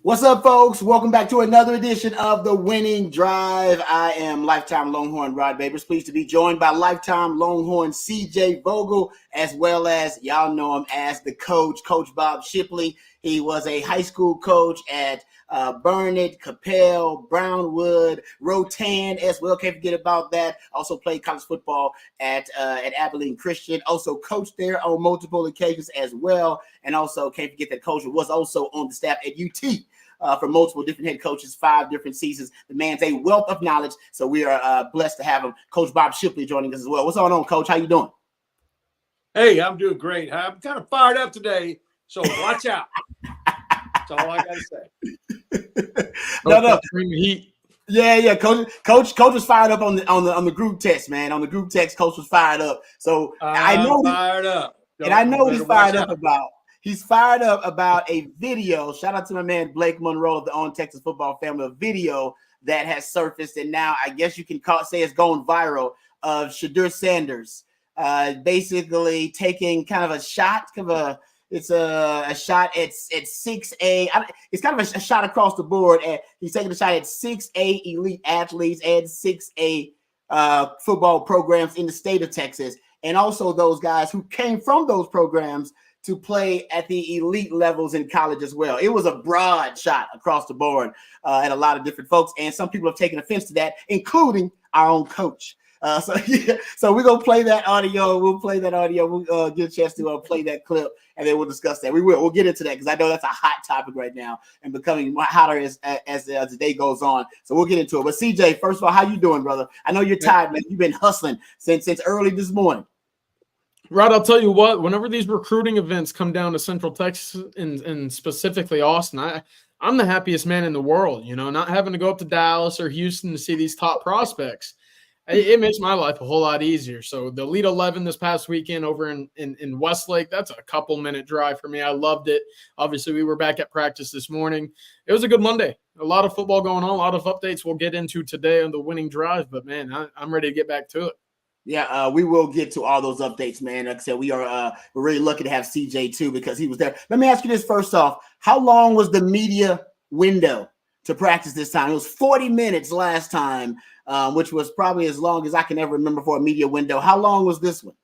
What's up, folks? Welcome back to another edition of The Winning Drive. I am lifetime Longhorn Rod Babers. Pleased to be joined by lifetime Longhorn CJ Vogel, as well as, y'all know him as the coach, Coach Bob Shipley. He was a high school coach at Burnett, Capel, Brownwood, Rotan as well. Can't forget about that. Also played college football at Abilene Christian. Also coached there on multiple occasions as well. And also can't forget that coach was also on the staff at UT. For multiple different head coaches, 5 different seasons. The man's a wealth of knowledge, so we are blessed to have him. Coach Bob Shipley joining us as well. What's going on, Coach? How you doing? Hey, I'm doing great. I'm kind of fired up today, so watch out. That's all I got to say. No. Yeah. Coach was fired up on the group text, man. On the group text, Coach was fired up. So I know fired up, and I know he's fired up about. He's fired up about a video. Shout out to my man Blake Monroe of the On Texas Football Family. A video that has surfaced, and now I guess you can say it's going viral. Of Shedeur Sanders, basically taking kind of a shot. It's a shot at 6A. It's kind of a shot across the board. And he's taking a shot at 6A elite athletes and 6A football programs in the state of Texas, and also those guys who came from those programs to play at the elite levels in college as well. It was a broad shot across the board at a lot of different folks, and some people have taken offense to that, including our own coach. So we're going to play that audio. We'll play that audio. We'll get a chance to play that clip, and then we'll discuss that. We'll get into that because I know that's a hot topic right now and becoming hotter as the day goes on. So we'll get into it. But CJ, first of all, how you doing, brother? I know you're tired, man. You've been hustling since early this morning. Rod, I'll tell you what, whenever these recruiting events come down to Central Texas and specifically Austin, I'm the happiest man in the world, not having to go up to Dallas or Houston to see these top prospects. It makes my life a whole lot easier. So the Elite 11 this past weekend over in Westlake, that's a couple-minute drive for me. I loved it. Obviously, we were back at practice this morning. It was a good Monday. A lot of football going on, a lot of updates we'll get into today on the Winning Drive. But, man, I'm ready to get back to it. Yeah, we will get to all those updates, man. Like I said, we're really lucky to have CJ too because he was there. Let me ask you this first off: how long was the media window to practice this time? It was 40 minutes last time, which was probably as long as I can ever remember for a media window. How long was this one?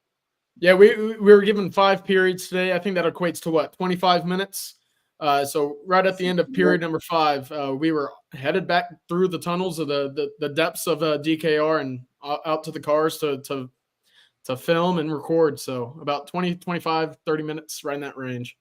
Yeah, we were given 5 periods today. I think that equates to 25 minutes. So right at the end of period number 5, we were headed back through the tunnels of the depths of DKR and out to the cars to film and record. So about 20, 25, 30 minutes, right in that range.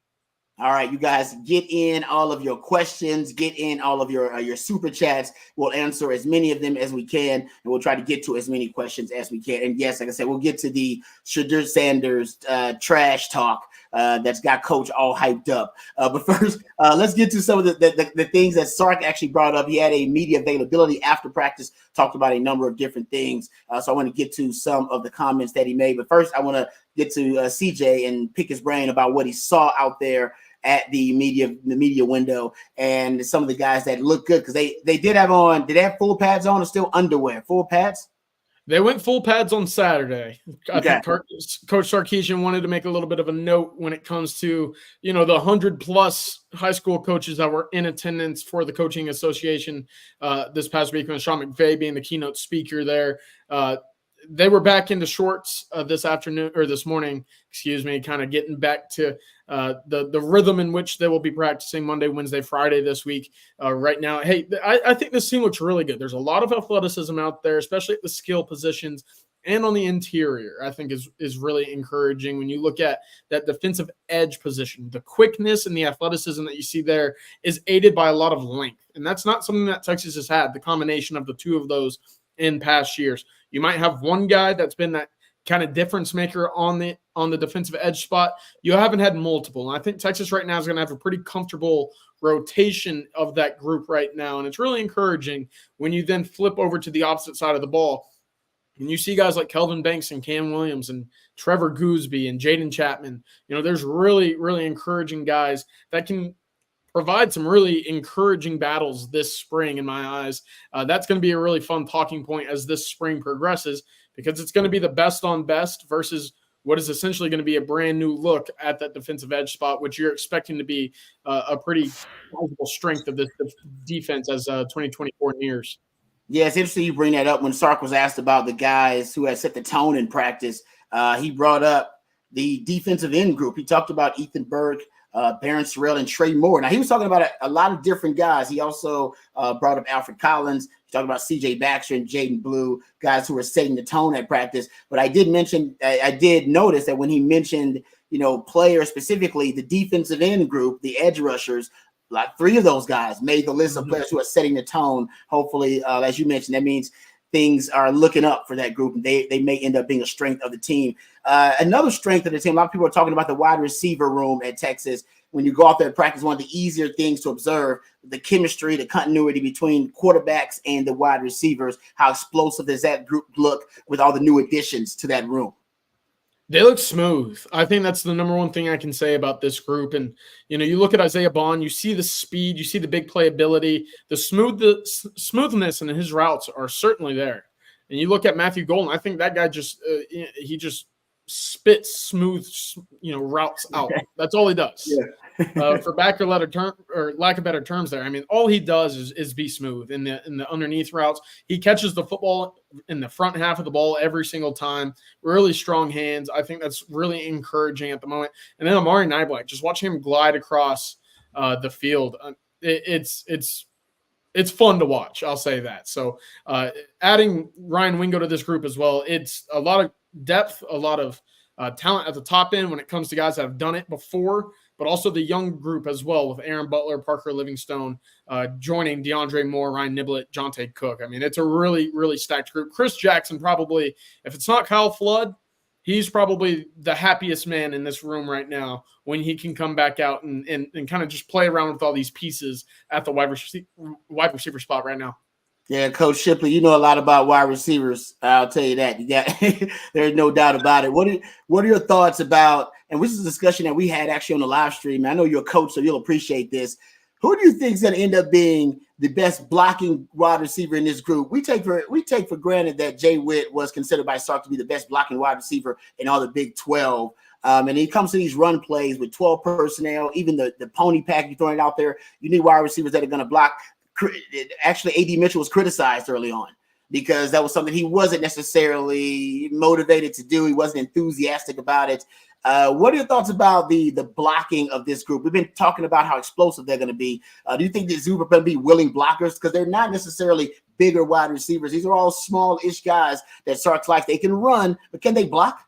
All right, you guys, get in all of your questions, get in all of your super chats. We'll answer as many of them as we can, and we'll try to get to as many questions as we can. And yes, like I said, we'll get to the Shedeur Sanders trash talk that's got Coach all hyped up. But first, let's get to some of the things that Sark actually brought up. He had a media availability after practice, talked about a number of different things. So I want to get to some of the comments that he made. But first, I want to get to CJ and pick his brain about what he saw out there at the media window and some of the guys that look good because they did have on. Did they have full pads on or still underwear? Full pads? They went full pads on Saturday. I think Coach Sarkisian wanted to make a little bit of a note when it comes to, the 100-plus high school coaches that were in attendance for the Coaching Association this past week, and Sean McVay being the keynote speaker there. They were back into shorts this morning, kind of getting back to the rhythm in which they will be practicing Monday, Wednesday, Friday this week. Right now, hey, I think this team looks really good. There's a lot of athleticism out there, especially at the skill positions and on the interior. I think is really encouraging when you look at that defensive edge position. The quickness and the athleticism that you see there is aided by a lot of length, and that's not something that Texas has had. The combination of the two of those in past years. You might have one guy that's been that kind of difference maker on the defensive edge spot. You haven't had multiple. And I think Texas right now is going to have a pretty comfortable rotation of that group right now. And it's really encouraging when you then flip over to the opposite side of the ball and you see guys like Kelvin Banks and Cam Williams and Trevor Gooseby and Jaden Chapman. There's really, really encouraging guys that can provide some really encouraging battles this spring in my eyes. That's going to be a really fun talking point as this spring progresses because it's going to be the best on best versus what is essentially going to be a brand new look at that defensive edge spot, which you're expecting to be a pretty sizable strength of this defense as 2024 nears. Yeah, it's interesting you bring that up. When Sark was asked about the guys who had set the tone in practice, he brought up the defensive end group. He talked about Ethan Burke, Barron Sorrell, and Trey Moore. Now, he was talking about a lot of different guys. He also brought up Alfred Collins. He talked about C.J. Baxter and Jaden Blue, guys who were setting the tone at practice. But I did notice that when he mentioned, players specifically, the defensive end group, the edge rushers, like 3 of those guys made the list of players who are setting the tone. Hopefully, as you mentioned, that means things are looking up for that group, and they may end up being a strength of the team. Another strength of the team, a lot of people are talking about the wide receiver room at Texas. When you go out there and practice, one of the easier things to observe, the chemistry, the continuity between quarterbacks and the wide receivers. How explosive does that group look with all the new additions to that room? They look smooth. I think that's the number one thing I can say about this group. And, you look at Isaiah Bond, you see the speed, you see the big playability, the smoothness in his routes are certainly there. And you look at Matthew Golden, I think that guy he just spits smooth, routes out. That's all he does. Yeah. For lack of better terms there. I mean, all he does is be smooth in the underneath routes. He catches the football in the front half of the ball every single time. Really strong hands. I think that's really encouraging at the moment. And then Amari Niblack, just watching him glide across the field. It's fun to watch. I'll say that. So adding Ryan Wingo to this group as well, it's a lot of depth, a lot of talent at the top end when it comes to guys that have done it before, but also the young group as well with Aaron Butler, Parker Livingstone, joining DeAndre Moore, Ryan Niblett, Jonte Cook. I mean, it's a really, really stacked group. Chris Jackson probably, if it's not Kyle Flood, he's probably the happiest man in this room right now when he can come back out and kind of just play around with all these pieces at the wide receiver spot right now. Yeah, Coach Shipley, you know a lot about wide receivers. I'll tell you that. There's no doubt about it. What are your thoughts about, and this is a discussion that we had actually on the live stream. I know you're a coach, so you'll appreciate this. Who do you think is going to end up being the best blocking wide receiver in this group? We take for granted that Jay Witt was considered by Sark to be the best blocking wide receiver in all the Big 12. And he comes to these run plays with 12 personnel, even the pony pack you're throwing out there. You need wide receivers that are going to block. Actually, A.D. Mitchell was criticized early on because that was something he wasn't necessarily motivated to do. He wasn't enthusiastic about it. What are your thoughts about the blocking of this group? We've been talking about how explosive they're going to be. Do you think these group are going to be willing blockers? Because they're not necessarily bigger wide receivers. These are all small-ish guys that Sark likes. They can run, but can they block?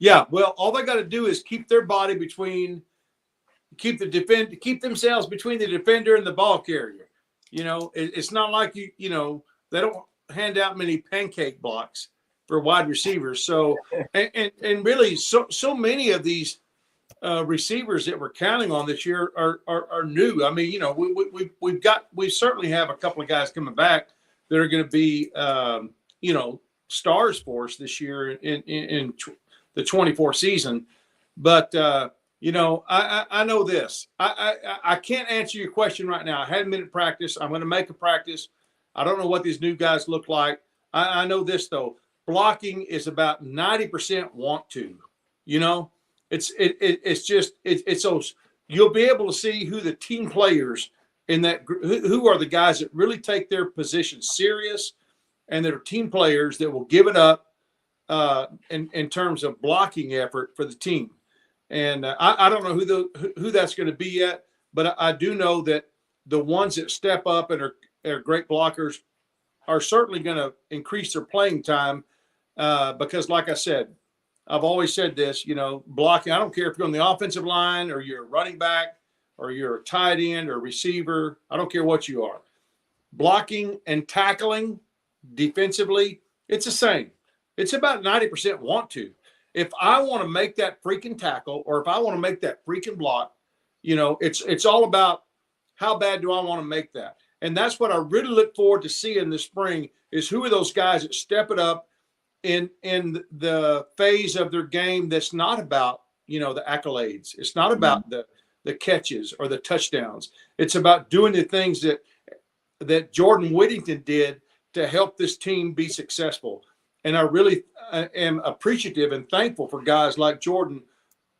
Yeah, well, all they got to do is keep their body keep themselves between the defender and the ball carrier. It's not like they don't hand out many pancake blocks for wide receivers. So, and really, so many of these receivers that we're counting on this year are new. I mean, we certainly have a couple of guys coming back that are going to be, stars for us this year in the 24 season. But I know this. I can't answer your question right now. I hadn't been at practice. I'm going to make a practice. I don't know what these new guys look like. I know this though. Blocking is about 90% want to. It's those. You'll be able to see who the team players in that who are the guys that really take their position serious, and that are team players that will give it up in terms of blocking effort for the team. And I don't know who that's going to be yet, but I do know that the ones that step up and are great blockers are certainly going to increase their playing time because, like I said, I've always said this, blocking, I don't care if you're on the offensive line or you're a running back or you're a tight end or receiver. I don't care what you are. Blocking and tackling defensively, it's the same. It's about 90% want to. If I want to make that freaking tackle or if I want to make that freaking block, it's all about how bad do I want to make that. And that's what I really look forward to seeing this spring is who are those guys that step it up in the phase of their game that's not about, the accolades. It's not about the catches or the touchdowns. It's about doing the things that Jordan Whittington did to help this team be successful. And I really am appreciative and thankful for guys like Jordan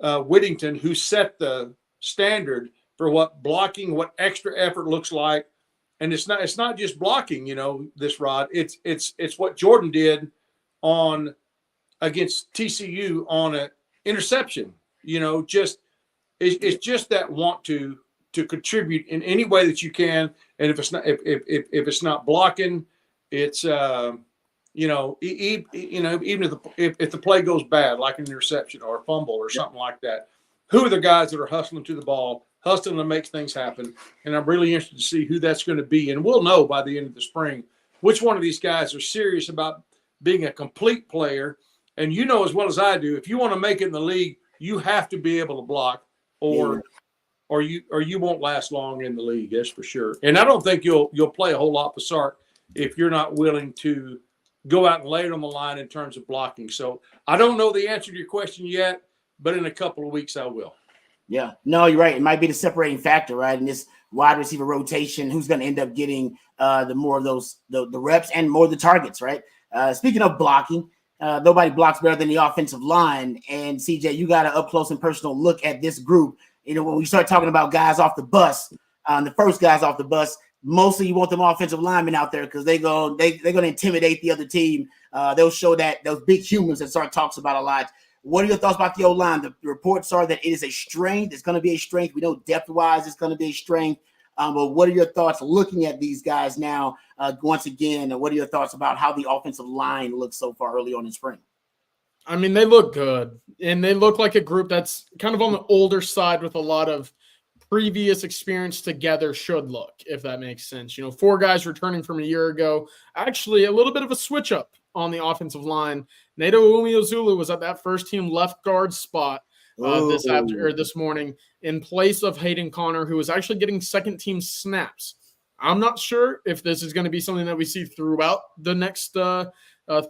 Whittington, who set the standard for what blocking, what extra effort looks like. And it's not just blocking, this Rod. It's what Jordan did against TCU on an interception. It's just that want to contribute in any way that you can. And if it's not blocking, it's even if the play goes bad, like an interception or a fumble or something like that, who are the guys that are hustling to the ball, hustling to make things happen? And I'm really interested to see who that's going to be. And we'll know by the end of the spring which one of these guys are serious about being a complete player. And as well as I do, if you want to make it in the league, you have to be able to block, or you won't last long in the league. That's for sure. And I don't think you'll play a whole lot for Sark if you're not willing to go out and lay it on the line in terms of blocking. So I don't know the answer to your question yet, but in a couple of weeks I will. Yeah, no, you're right. It might be the separating factor, right? In this wide receiver rotation, who's going to end up getting the more of those the reps and more of the targets, right? Speaking of blocking, nobody blocks better than the offensive line. And CJ, you got an up close and personal look at this group. When we start talking about guys off the bus, the first guys off the bus, mostly you want them offensive linemen out there because they're going to intimidate the other team. They'll show that those big humans that Sark talks about a lot. What are your thoughts about the O-line? The reports are that it is a strength. It's going to be a strength. We know depth-wise it's going to be a strength. But what are your thoughts looking at these guys now? Once again, what are your thoughts about how the offensive line looks so far early on in spring? I mean, they look good, and they look like a group that's kind of on the older side with a lot of previous experience together should look, if that makes sense. 4 guys returning from a year ago. Actually, a little bit of a switch up on the offensive line. Nato Umeozulu was at that first team left guard spot this morning in place of Hayden Connor, who was actually getting second team snaps. I'm not sure if this is going to be something that we see throughout the next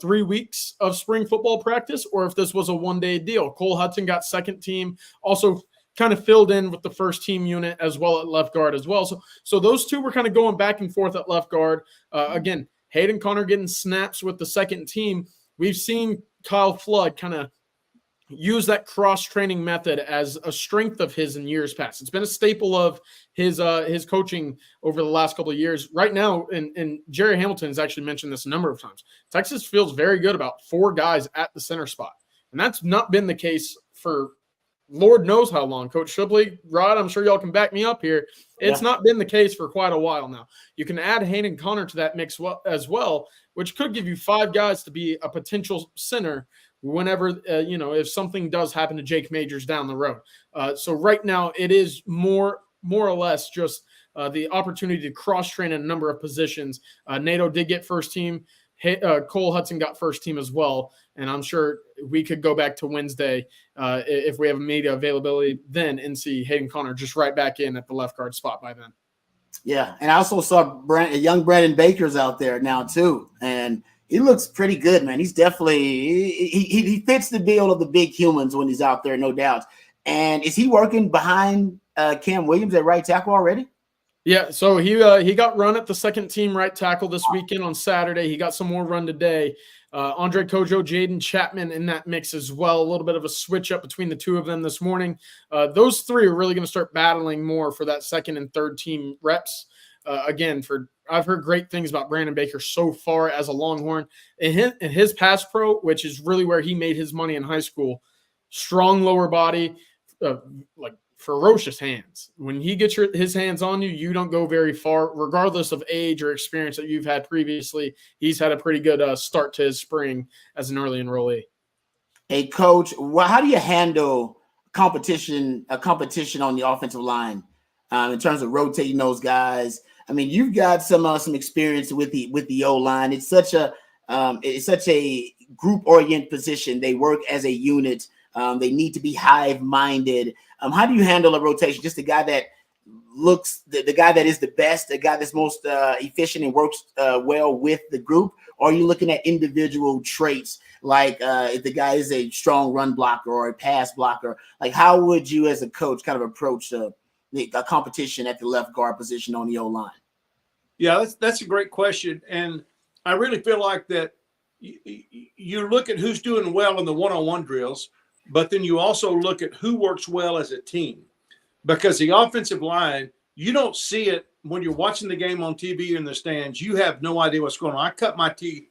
3 weeks of spring football practice, or if this was a one-day deal. Cole Hudson got second team, also kind of filled in with the first team unit as well at left guard as well. So those two were kind of going back and forth at left guard. Again, Hayden Connor getting snaps with the second team. We've seen Kyle Flood kind of use that cross-training method as a strength of his in years past. It's been a staple of his coaching over the last couple of years. Right now, and Jerry Hamilton has actually mentioned this a number of times, Texas feels very good about 4 guys at the center spot. And that's not been the case for Lord knows how long. Coach Shipley, Rod, I'm sure y'all can back me up here. It's not been the case for quite a while now. You can add Hayden Connor to that mix as well, which could give you 5 guys to be a potential center whenever, if something does happen to Jake Majors down the road. So right now it is more or less just the opportunity to cross-train in a number of positions. Nato did get first team. Cole Hudson got first team as well. And I'm sure we could go back to Wednesday if we have media availability then and see Hayden Connor just right back in at the left guard spot by then. Yeah, and I also saw young Brandon Baker's out there now too, and he looks pretty good, man. He's definitely he fits the bill of the big humans when he's out there, no doubt. And is he working behind Cam Williams at right tackle already? Yeah, so he got run at the second team right tackle this weekend on Saturday. He got some more run today. Andre Kojo, Jaden Chapman in that mix as well. A little bit of a switch up between the two of them this morning. Those 3 are really going to start battling more for that second and third team reps. I've heard great things about Brandon Baker so far as a Longhorn. In his pass pro, which is really where he made his money in high school, strong lower body, ferocious hands. When he gets his hands on you, you don't go very far, regardless of age or experience that you've had previously. He's had a pretty good start to his spring as an early enrollee. Hey, Coach, how do you handle competition on the offensive line in terms of rotating those guys? I mean, you've got some experience with the O-line. It's such a group-oriented position. They work as a unit. They need to be hive-minded. How do you handle a rotation? Just the guy that looks, the guy that is the best, the guy that's most efficient and works well with the group? Or are you looking at individual traits, like if the guy is a strong run blocker or a pass blocker? Like, how would you as a coach kind of approach the competition at the left guard position on the O-line? Yeah, that's a great question. And I really feel like that you look at who's doing well in the one-on-one drills, but then you also look at who works well as a team, because the offensive line, you don't see it when you're watching the game on TV in the stands. You have no idea what's going on. I cut my teeth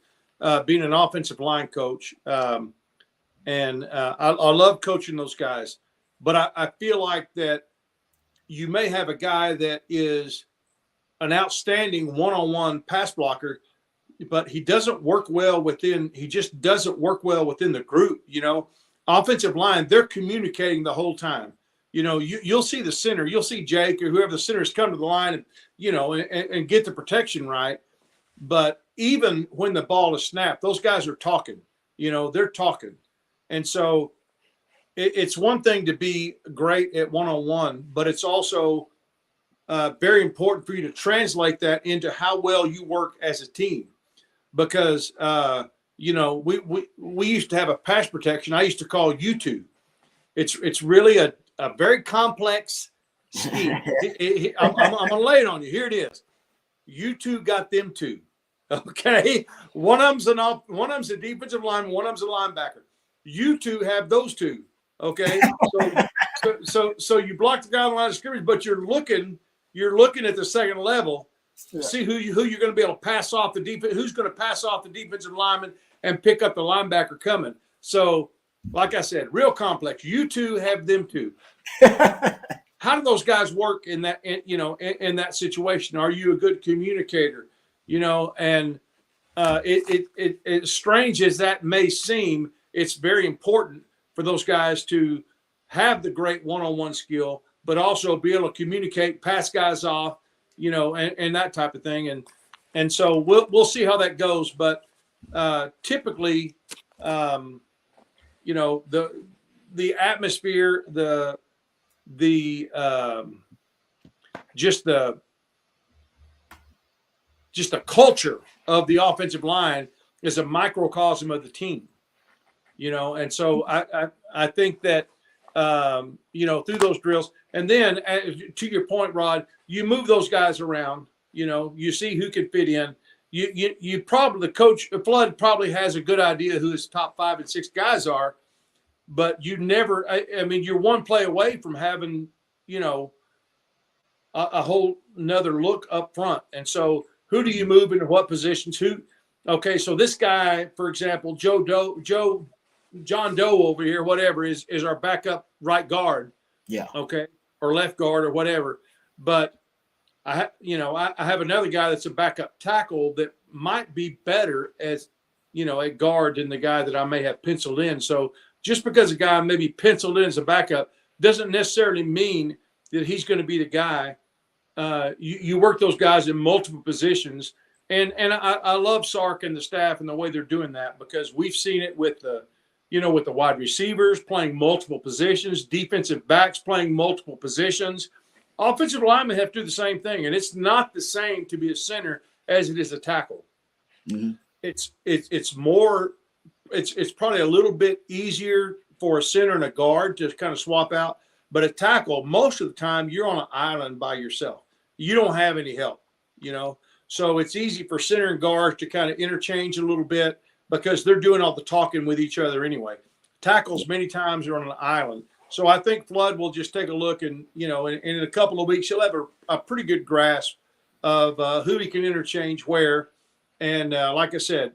being an offensive line coach, and I love coaching those guys. But I feel like that you may have a guy that is an outstanding one-on-one pass blocker, but he doesn't work well within. He just doesn't work well within the group. Offensive line, they're communicating the whole time. You'll see the center, you'll see Jake or whoever the center is come to the line and get the protection right. But even when the ball is snapped, those guys are talking. They're talking, and so it's one thing to be great at one-on-one, but it's also very important for you to translate that into how well you work as a team. Because we used to have a pass protection I used to call U2. It's really a very complex scheme. I'm going to lay it on you. Here it is. U2 got them two. Okay, one of them's a defensive lineman, one of them's a linebacker. U2 have those two. Okay, so you block the guy on the line of scrimmage, but you're looking at the second level. See who you're going to be able to pass off the defense. Who's going to pass off the defensive lineman and pick up the linebacker coming? So, like I said, real complex. You two have them too. How do those guys work in that? In that situation, are you a good communicator? And as strange as that may seem, it's very important for those guys to have the great one-on-one skill, but also be able to communicate, pass guys off. And that type of thing. And so we'll see how that goes. But typically, the atmosphere, just the culture of the offensive line is a microcosm of the team. And so I think that through those drills, and then to your point, Rod, you move those guys around. You see who can fit in. You probably, the coach Flood probably has a good idea who his top 5 and 6 guys are, but you never. I mean, you're one play away from having a whole another look up front. And so, who do you move into what positions? Okay, so this guy, for example, John Doe over here, whatever, is our backup right guard. Yeah. Okay. Or left guard or whatever. But I have another guy that's a backup tackle that might be better as, a guard than the guy that I may have penciled in. So just because a guy may be penciled in as a backup doesn't necessarily mean that he's going to be the guy. You work those guys in multiple positions. And I love Sark and the staff and the way they're doing that, because we've seen it with the wide receivers playing multiple positions, defensive backs playing multiple positions. Offensive linemen have to do the same thing, and it's not the same to be a center as it is a tackle. Mm-hmm. It's probably a little bit easier for a center and a guard to kind of swap out, but a tackle, most of the time you're on an island by yourself. You don't have any help, So it's easy for center and guards to kind of interchange a little bit, because they're doing all the talking with each other anyway. Tackles many times are on an island. So I think Flood will just take a look, and, in a couple of weeks, he'll have a pretty good grasp of who he can interchange where. And like I said,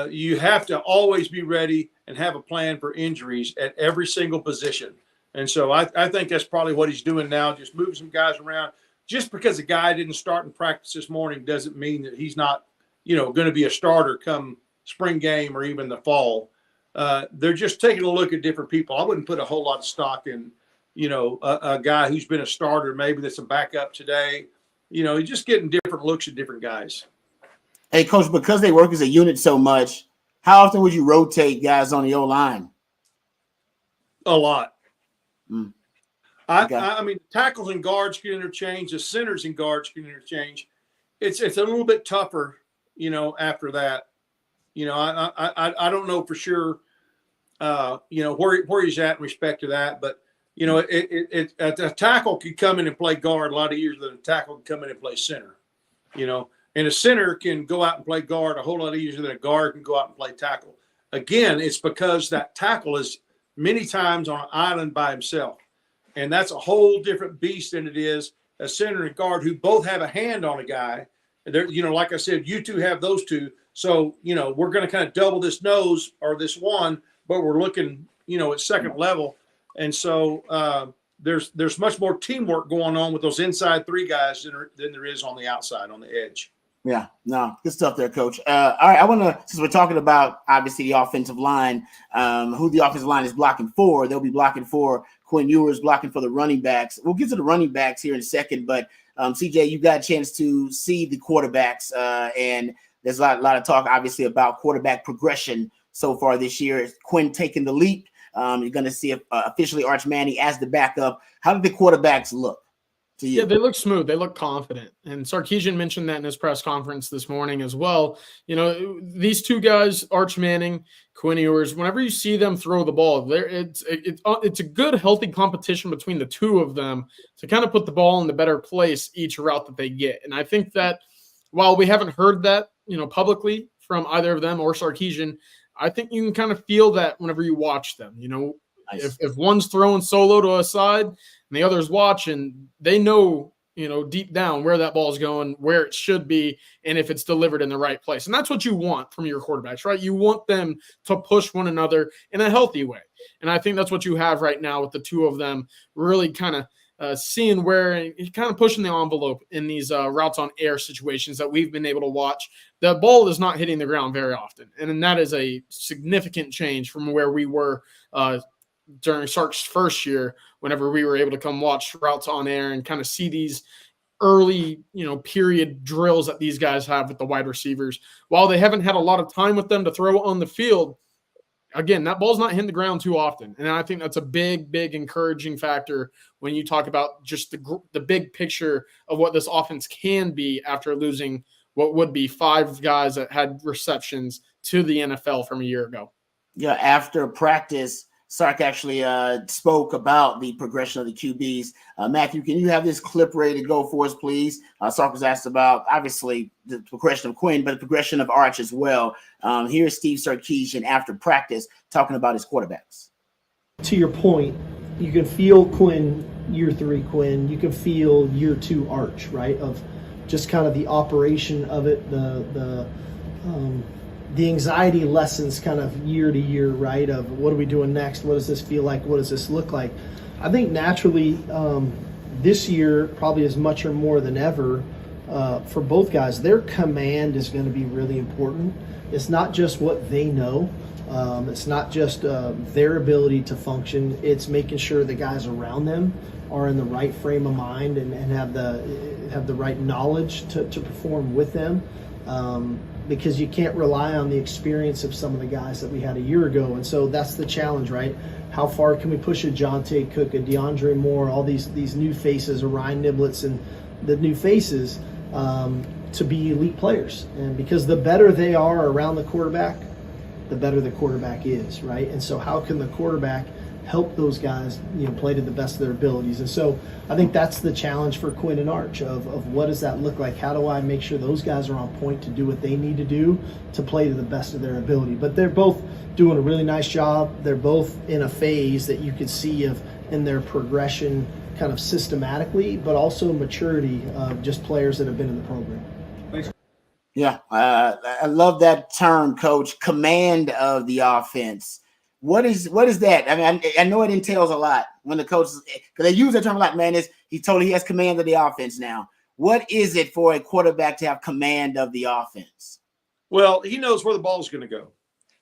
you have to always be ready and have a plan for injuries at every single position. And so I think that's probably what he's doing now, just moving some guys around. Just because a guy didn't start in practice this morning doesn't mean that he's not, going to be a starter come spring game or even the fall. They're just taking a look at different people. I wouldn't put a whole lot of stock in, a guy who's been a starter, maybe that's a backup today. You're just getting different looks at different guys. Hey, Coach, because they work as a unit so much, how often would you rotate guys on the O-line? A lot. Mm. Okay. I mean, tackles and guards can interchange. The centers and guards can interchange. It's a little bit tougher, after that. I don't know for sure, where he's at in respect to that. But, a tackle could come in and play guard a lot of years than a tackle can come in and play center. And a center can go out and play guard a whole lot easier than a guard can go out and play tackle. Again, it's because that tackle is many times on an island by himself. And that's a whole different beast than it is a center and guard who both have a hand on a guy. They're, like I said, you two have those two. So, we're going to kind of double this nose or this one, but we're looking, at second level. And so there's much more teamwork going on with those inside three guys than there is on the outside, on the edge. Yeah, no, good stuff there, Coach. All right, I want to, since we're talking about, obviously, the offensive line, who the offensive line is blocking for, they'll be blocking for Quinn Ewers, blocking for the running backs. We'll get to the running backs here in a second, but CJ, you got a chance to see the quarterbacks, and there's a lot of talk, obviously, about quarterback progression so far this year. Quinn taking the leap. You're going to see officially Arch Manning as the backup. How did the quarterbacks look to you? Yeah, they look smooth. They look confident. And Sarkisian mentioned that in his press conference this morning as well. These two guys, Arch Manning, Quinn Ewers, whenever you see them throw the ball, it's a good, healthy competition between the two of them to kind of put the ball in the better place each route that they get. And I think that while we haven't heard that, publicly from either of them or Sarkisian, I think you can kind of feel that whenever you watch them. Nice. If one's throwing solo to a side and the other's watching, they know, deep down where that ball is going, where it should be, and if it's delivered in the right place. And that's what you want from your quarterbacks, right? You want them to push one another in a healthy way. And I think that's what you have right now with the two of them really kind of seeing where kind of pushing the envelope in these routes on air situations that we've been able to watch. The ball is not hitting the ground very often. And that is a significant change from where we were during Sark's first year, whenever we were able to come watch routes on air and kind of see these early, period drills that these guys have with the wide receivers. While they haven't had a lot of time with them to throw on the field, again, that ball's not hitting the ground too often. And I think that's a big, big encouraging factor when you talk about just the big picture of what this offense can be after losing what would be 5 guys that had receptions to the NFL from a year ago. Yeah, after practice, Sark actually spoke about the progression of the QBs. Matthew, can you have this clip ready to go for us, please? Sark was asked about, obviously, the progression of Quinn, but the progression of Arch as well. Here's Steve Sarkisian after practice talking about his quarterbacks. To your point, you can feel Quinn, year 3 Quinn. You can feel year 2 Arch, right? Of just kind of the operation of it, the anxiety lessens kind of year to year, right? Of what are we doing next? What does this feel like? What does this look like? I think naturally this year, probably as much or more than ever, for both guys, their command is going to be really important. It's not just what they know. It's not just their ability to function. It's making sure the guys around them are in the right frame of mind and have the right knowledge to perform with them. Because you can't rely on the experience of some of the guys that we had a year ago. And so that's the challenge, right? How far can we push a Jonte Cook, a DeAndre Moore, all these new faces, a Ryan Niblets, and the new faces to be elite players? And because the better they are around the quarterback, the better the quarterback is, right? And so how can the quarterback help those guys, play to the best of their abilities? And so I think that's the challenge for Quinn and Arch of what does that look like? How do I make sure those guys are on point to do what they need to do to play to the best of their ability? But they're both doing a really nice job. They're both in a phase that you could see in their progression kind of systematically, but also maturity of just players that have been in the program. Yeah, I love that term, Coach, command of the offense. What is that? I mean, I know it entails a lot when the coaches, because they use that term a lot, man. He has command of the offense now. What is it for a quarterback to have command of the offense? Well, he knows where the ball is going to go.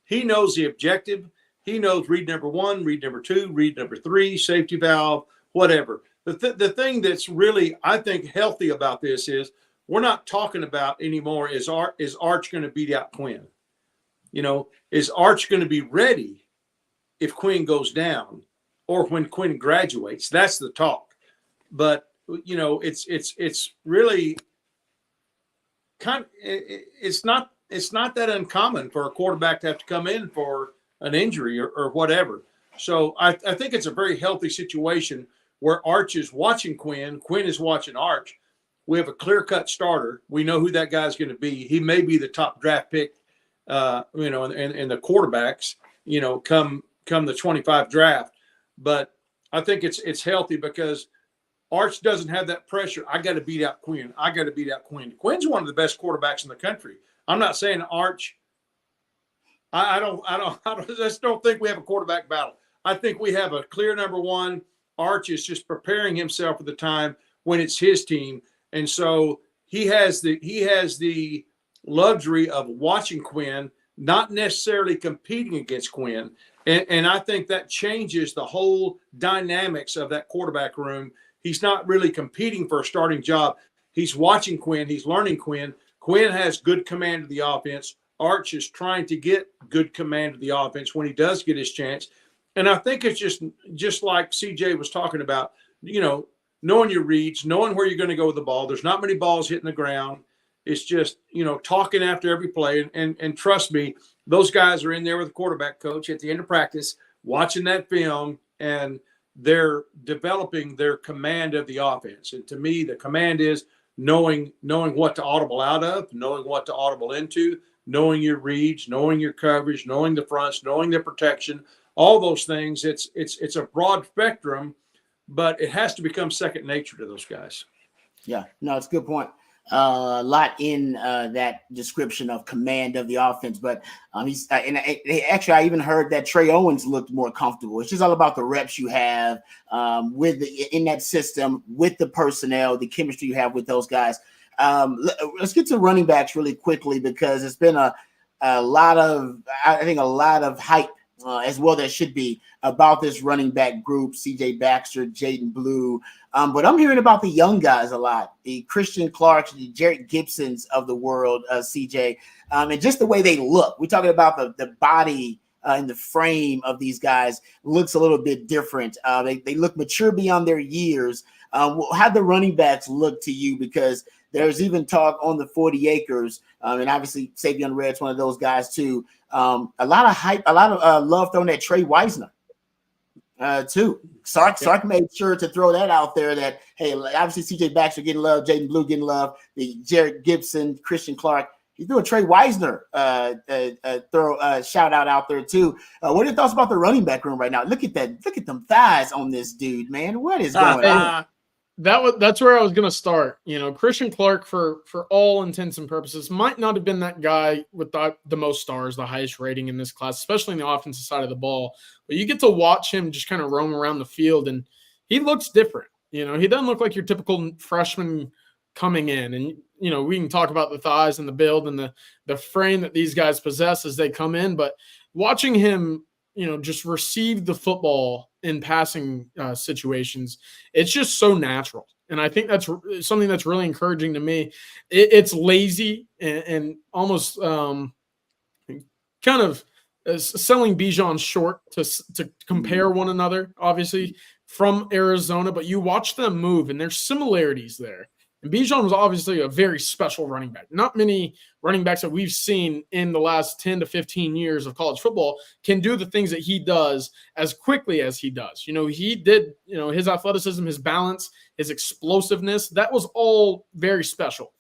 He knows the objective. He knows read number 1, read number 2, read number 3, safety valve, whatever. The thing that's really, I think, healthy about this is we're not talking about anymore is Arch going to beat out Quinn? Is Arch going to be ready if Quinn goes down or when Quinn graduates? That's the talk. But, it's really kind of, it's not that uncommon for a quarterback to have to come in for an injury or whatever. So I think it's a very healthy situation where Arch is watching Quinn is watching Arch. we have a clear-cut starter. We know who that guy's going to be. He may be the top draft pick, you know, and the quarterbacks, you know, come the 25 draft. But I think it's healthy because Arch doesn't have that pressure. I got to beat out Quinn. I got to beat out Quinn. Quinn's one of the best quarterbacks in the country. I'm not saying Arch. I just don't think we have a quarterback battle. I think we have a clear number one. Arch is just preparing himself for the time when it's his team. And so he has the luxury of watching Quinn, not necessarily competing against Quinn. And I think that changes the whole dynamics of that quarterback room. He's not really competing for a starting job. He's watching Quinn. He's learning Quinn. Quinn has good command of the offense. Arch is trying to get good command of the offense when he does get his chance. And I think it's just like CJ was talking about, you know, knowing your reads, knowing where you're going to go with the ball. There's not many balls hitting the ground. It's just, you know, talking after every play. And trust me, those guys are in there with the quarterback coach at the end of practice, watching that film, and they're developing their command of the offense. And to me, the command is knowing what to audible out of, knowing what to audible into, knowing your reads, knowing your coverage, knowing the fronts, knowing the protection, all those things. It's a broad spectrum, but it has to become second nature to those guys. Yeah, no, it's a good point. A lot in that description of command of the offense, but actually I even heard that Trey Owens looked more comfortable. It's just all about the reps you have in that system, with the personnel, the chemistry you have with those guys. Let's get to running backs really quickly, because it's been a lot of hype as well there should be about this running back group, CJ Baxter, Jaden Blue. But I'm hearing about the young guys a lot, the Christian Clarks, the Jarrett Gibsons of the world, CJ, and just the way they look. We're talking about the body and the frame of these guys looks a little bit different. They look mature beyond their years. How the running backs look to you? Because there's even talk on the 40 acres, and obviously Savion Red's one of those guys too. A lot of hype, a lot of love thrown at Trey Wisner too. Sark made sure to throw that out there that, hey, obviously CJ Baxter getting love, Jaden Blue getting love, the Jarrett Gibson, Christian Clark. He's doing Trey Wisner throw shout out there too. What are your thoughts about the running back room right now? Look at that. Look at them thighs on this dude, man. What is going on? That's where I was going to start. You know, Christian Clark, for all intents and purposes, might not have been that guy with the most stars, the highest rating in this class, especially in the offensive side of the ball. But you get to watch him just kind of roam around the field, and he looks different. You know, he doesn't look like your typical freshman coming in. And, you know, we can talk about the thighs and the build and the frame that these guys possess as they come in. But watching him, you know, just receive the football in passing situations, it's just so natural. And I think that's something that's really encouraging to me. It's lazy and almost kind of selling Bijan short to compare one another, obviously, from Arizona. But you watch them move, and there's similarities there. And Bijan was obviously a very special running back. Not many running backs that we've seen in the last 10 to 15 years of college football can do the things that he does as quickly as he does. You know, he did, you know, his athleticism, his balance, his explosiveness, that was all very special.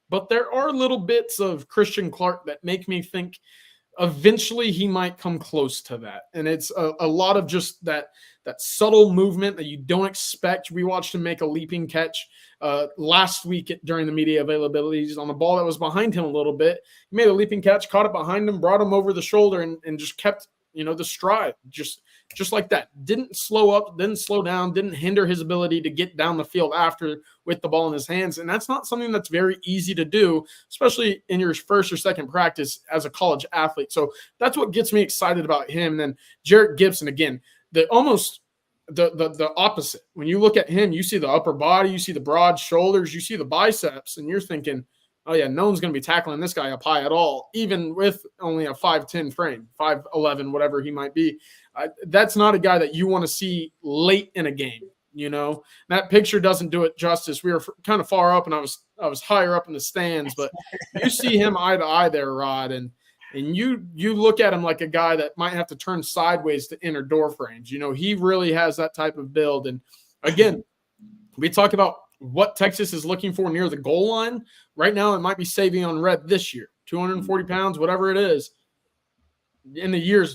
But there are little bits of Christian Clark that make me think eventually he might come close to that. And it's a lot of just that subtle movement that you don't expect. We watched him make a leaping catch last week during the media availabilities on the ball that was behind him a little bit. He made a leaping catch, caught it behind him, brought him over the shoulder, and just kept, you know, the stride just like that. Didn't slow up, didn't slow down, didn't hinder his ability to get down the field after with the ball in his hands. And that's not something that's very easy to do, especially in your first or second practice as a college athlete. So that's what gets me excited about him. And then Jarrett Gibson, again, the opposite. When you look at him, you see the upper body, you see the broad shoulders, you see the biceps, and you're thinking, oh yeah, no one's going to be tackling this guy up high at all, even with only a 5'10 frame, 5'11, whatever he might be. That's not a guy that you want to see late in a game. You know, that picture doesn't do it justice. We were kind of far up, and I was higher up in the stands, but you see him eye to eye there, Rod, and you look at him like a guy that might have to turn sideways to enter door frames. You know, he really has that type of build. And again, we talk about what Texas is looking for near the goal line. Right now, it might be Savion Red this year, 240 pounds, whatever it is. In the years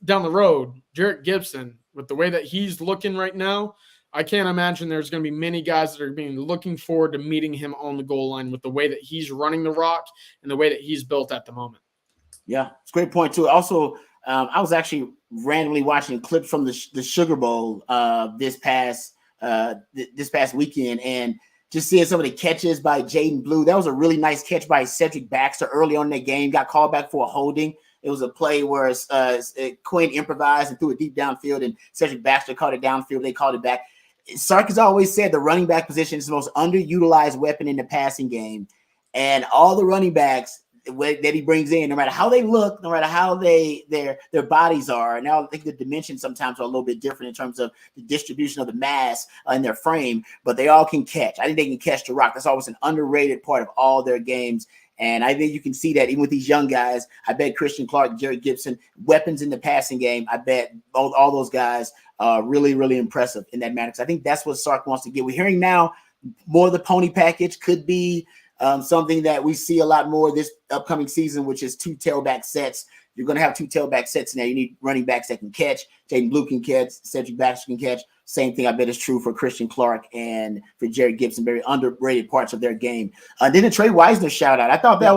down the road, Jarrett Gibson, with the way that he's looking right now, I can't imagine there's going to be many guys that are being looking forward to meeting him on the goal line with the way that he's running the rock and the way that he's built at the moment. Yeah, it's a great point too. Also, I was actually randomly watching clips from the Sugar Bowl this past weekend, and just seeing some of the catches by Jaden Blue. That was a really nice catch by Cedric Baxter early on in the game. Got called back for a holding. It was a play where Quinn improvised and threw it deep downfield, and Cedric Baxter caught it downfield. They called it back. Sark has always said the running back position is the most underutilized weapon in the passing game, and all the running backs that he brings in, no matter how they look, no matter how their bodies are. Now I think the dimensions sometimes are a little bit different in terms of the distribution of the mass in their frame, but they all can catch. I think they can catch the rock. That's always an underrated part of all their games. And I think you can see that even with these young guys. I bet Christian Clark, Jared Gibson, weapons in the passing game. I bet all those guys are really, really impressive in that manner. Because I think that's what Sark wants to get. We're hearing now more of the pony package could be something that we see a lot more this upcoming season, which is 2 tailback sets. You're going to have 2 tailback sets now. You need running backs that can catch. Jaden Blue can catch. Cedric Baxter can catch. Same thing I bet is true for Christian Clark and for Jared Gibson. Very underrated parts of their game. Then the Trey Wisner shout out. I thought that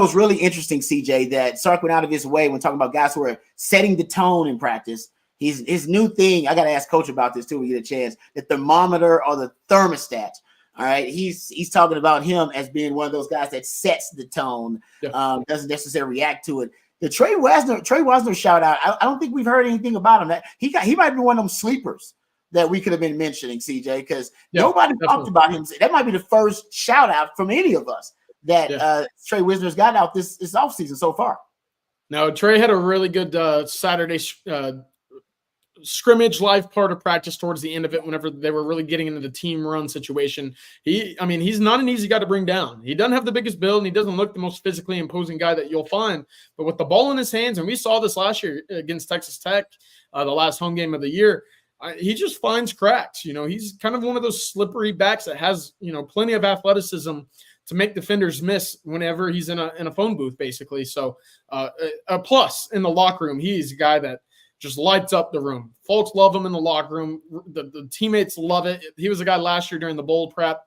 was really interesting, CJ, that Sark went out of his way when talking about guys who are setting the tone in practice. His new thing, I got to ask Coach about this too when we get a chance, the thermometer or the thermostat. All right, he's talking about him as being one of those guys that sets the tone, doesn't necessarily react to it. The Trey Wisner shout out. I don't think we've heard anything about him. That he might be one of them sleepers that we could have been mentioning, CJ, because nobody talked about him. That might be the first shout out from any of us that Trey Wisner's got out this offseason so far. Now, Trey had a really good Saturday scrimmage live part of practice towards the end of it whenever they were really getting into the team run situation. He's not an easy guy to bring down. He doesn't have the biggest build, and he doesn't look the most physically imposing guy that you'll find. But with the ball in his hands, and we saw this last year against Texas Tech, the last home game of the year, he just finds cracks. He's kind of one of those slippery backs that has, plenty of athleticism to make defenders miss whenever he's in a phone booth, basically. So a plus in the locker room. He's a guy that just lights up the room. Folks love him in the locker room. The teammates love it. He was a guy last year during the bowl prep,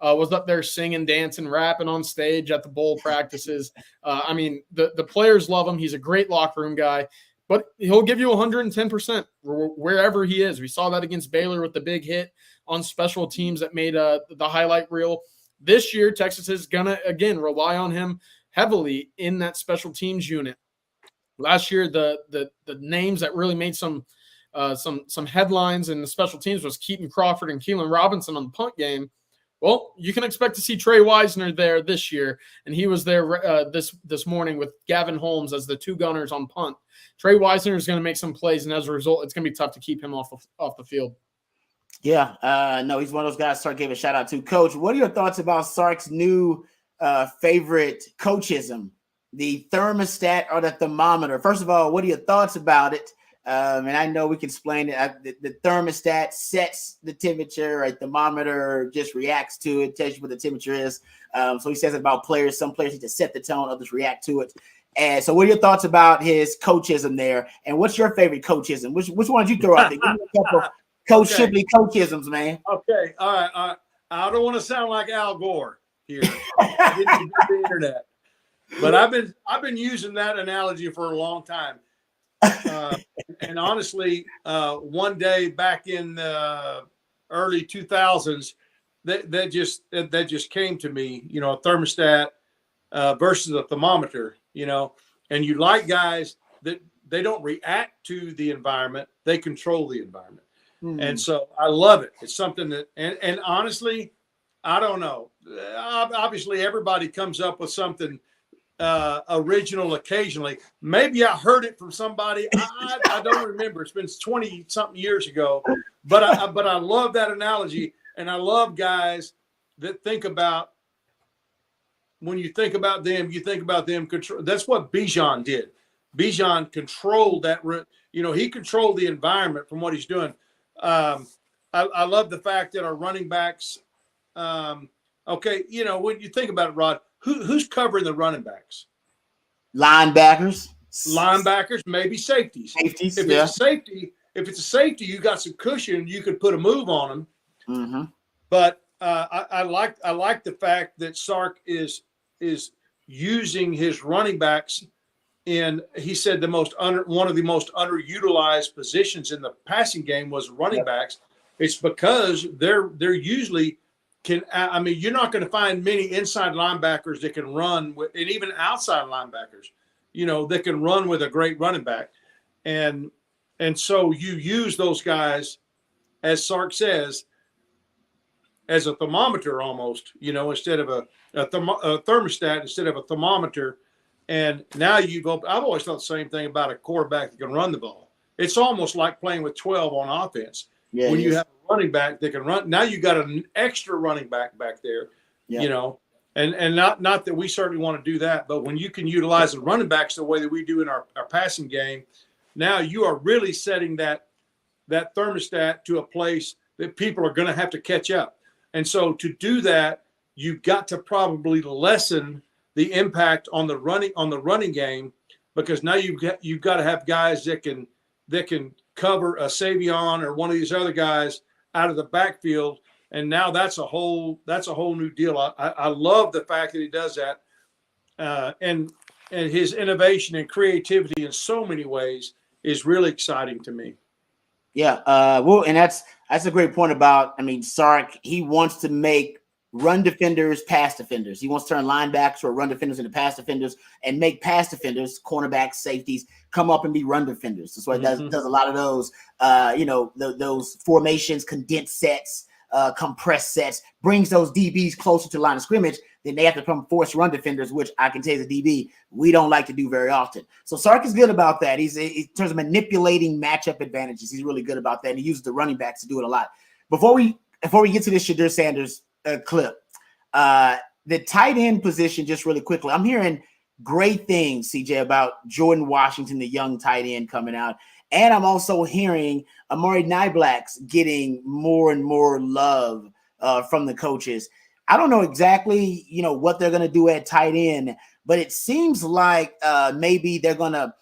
was up there singing, dancing, rapping on stage at the bowl practices. The players love him. He's a great locker room guy, but he'll give you 110% wherever he is. We saw that against Baylor with the big hit on special teams that made the highlight reel. This year, Texas is going to, again, rely on him heavily in that special teams unit. Last year, the names that really made some headlines in the special teams was Keaton Crawford and Keelan Robinson on the punt game. Well, you can expect to see Trey Wisner there this year, and he was there this morning with Gavin Holmes as the 2 gunners on punt. Trey Wisner is going to make some plays, and as a result, it's going to be tough to keep him off the field. Yeah, no, he's one of those guys Sark gave a shout out to. Coach, what are your thoughts about Sark's new favorite coachism? The thermostat or the thermometer. First of all, what are your thoughts about it? And I know we can explain it. The thermostat sets the temperature, a thermometer just reacts to it, tells you what the temperature is. So he says about players. Some players need to set the tone, others react to it. And so what are your thoughts about his coachism there? And what's your favorite coachism? Which one did you throw out there? Give me a couple Coach Shipley coachisms, man. Okay, all right. I don't want to sound like Al Gore here. I didn't get the internet. But I've been using that analogy for a long time, and honestly, one day back in the early 2000s, that just came to me. A thermostat versus a thermometer. And you like guys that they don't react to the environment; they control the environment. And so I love it. It's something that, and honestly, I don't know. Obviously, everybody comes up with something original occasionally. Maybe I heard it from somebody. I don't remember. It's been 20 something years ago, but I love that analogy. And I love guys that think about, when you think about them, you think about them control. That's what Bijan did. Bijan controlled that, he controlled the environment from what he's doing. I love the fact that our running backs Okay, when you think about it, Rod, who's covering the running backs? Linebackers, maybe safeties. Safeties, If it's a safety, you got some cushion. You could put a move on them. Mm-hmm. But I like the fact that Sark is using his running backs in. He said one of the most underutilized positions in the passing game was running backs. It's because they're usually you're not going to find many inside linebackers that can run with, and even outside linebackers, that can run with a great running back. And so you use those guys, as Sark says, as a thermometer almost, instead of a thermostat, instead of a thermometer. And now I've always thought the same thing about a quarterback that can run the ball. It's almost like playing with 12 on offense. Yeah, when you have a running back that can run, now you got an extra running back there, and not that we certainly want to do that, but when you can utilize the running backs the way that we do in our passing game, now you are really setting that thermostat to a place that people are going to have to catch up. And so to do that, you've got to probably lessen the impact on the running game, because now you've got to have guys that can cover a Savion or one of these other guys out of the backfield. And now that's a whole new deal. I love the fact that he does that. And his innovation and creativity in so many ways is really exciting to me. Yeah. And that's a great point about, Sark, he wants to make run defenders pass defenders. He wants to turn linebackers or run defenders into pass defenders and make pass defenders, cornerbacks, safeties, come up and be run defenders. That's why it does a lot of those, those formations, condensed sets, compressed sets, brings those DBs closer to the line of scrimmage. Then they have to become forced run defenders, which I can tell you as a DB, we don't like to do very often. So Sark is good about that. In terms of manipulating matchup advantages, he's really good about that. And he uses the running backs to do it a lot. Before we get to this Shedeur Sanders clip, the tight end position, just really quickly, I'm hearing great things, CJ, about Jordan Washington, the young tight end coming out. And I'm also hearing Amari Niblack's getting more and more love from the coaches. I don't know exactly, what they're going to do at tight end, but it seems like maybe they're going to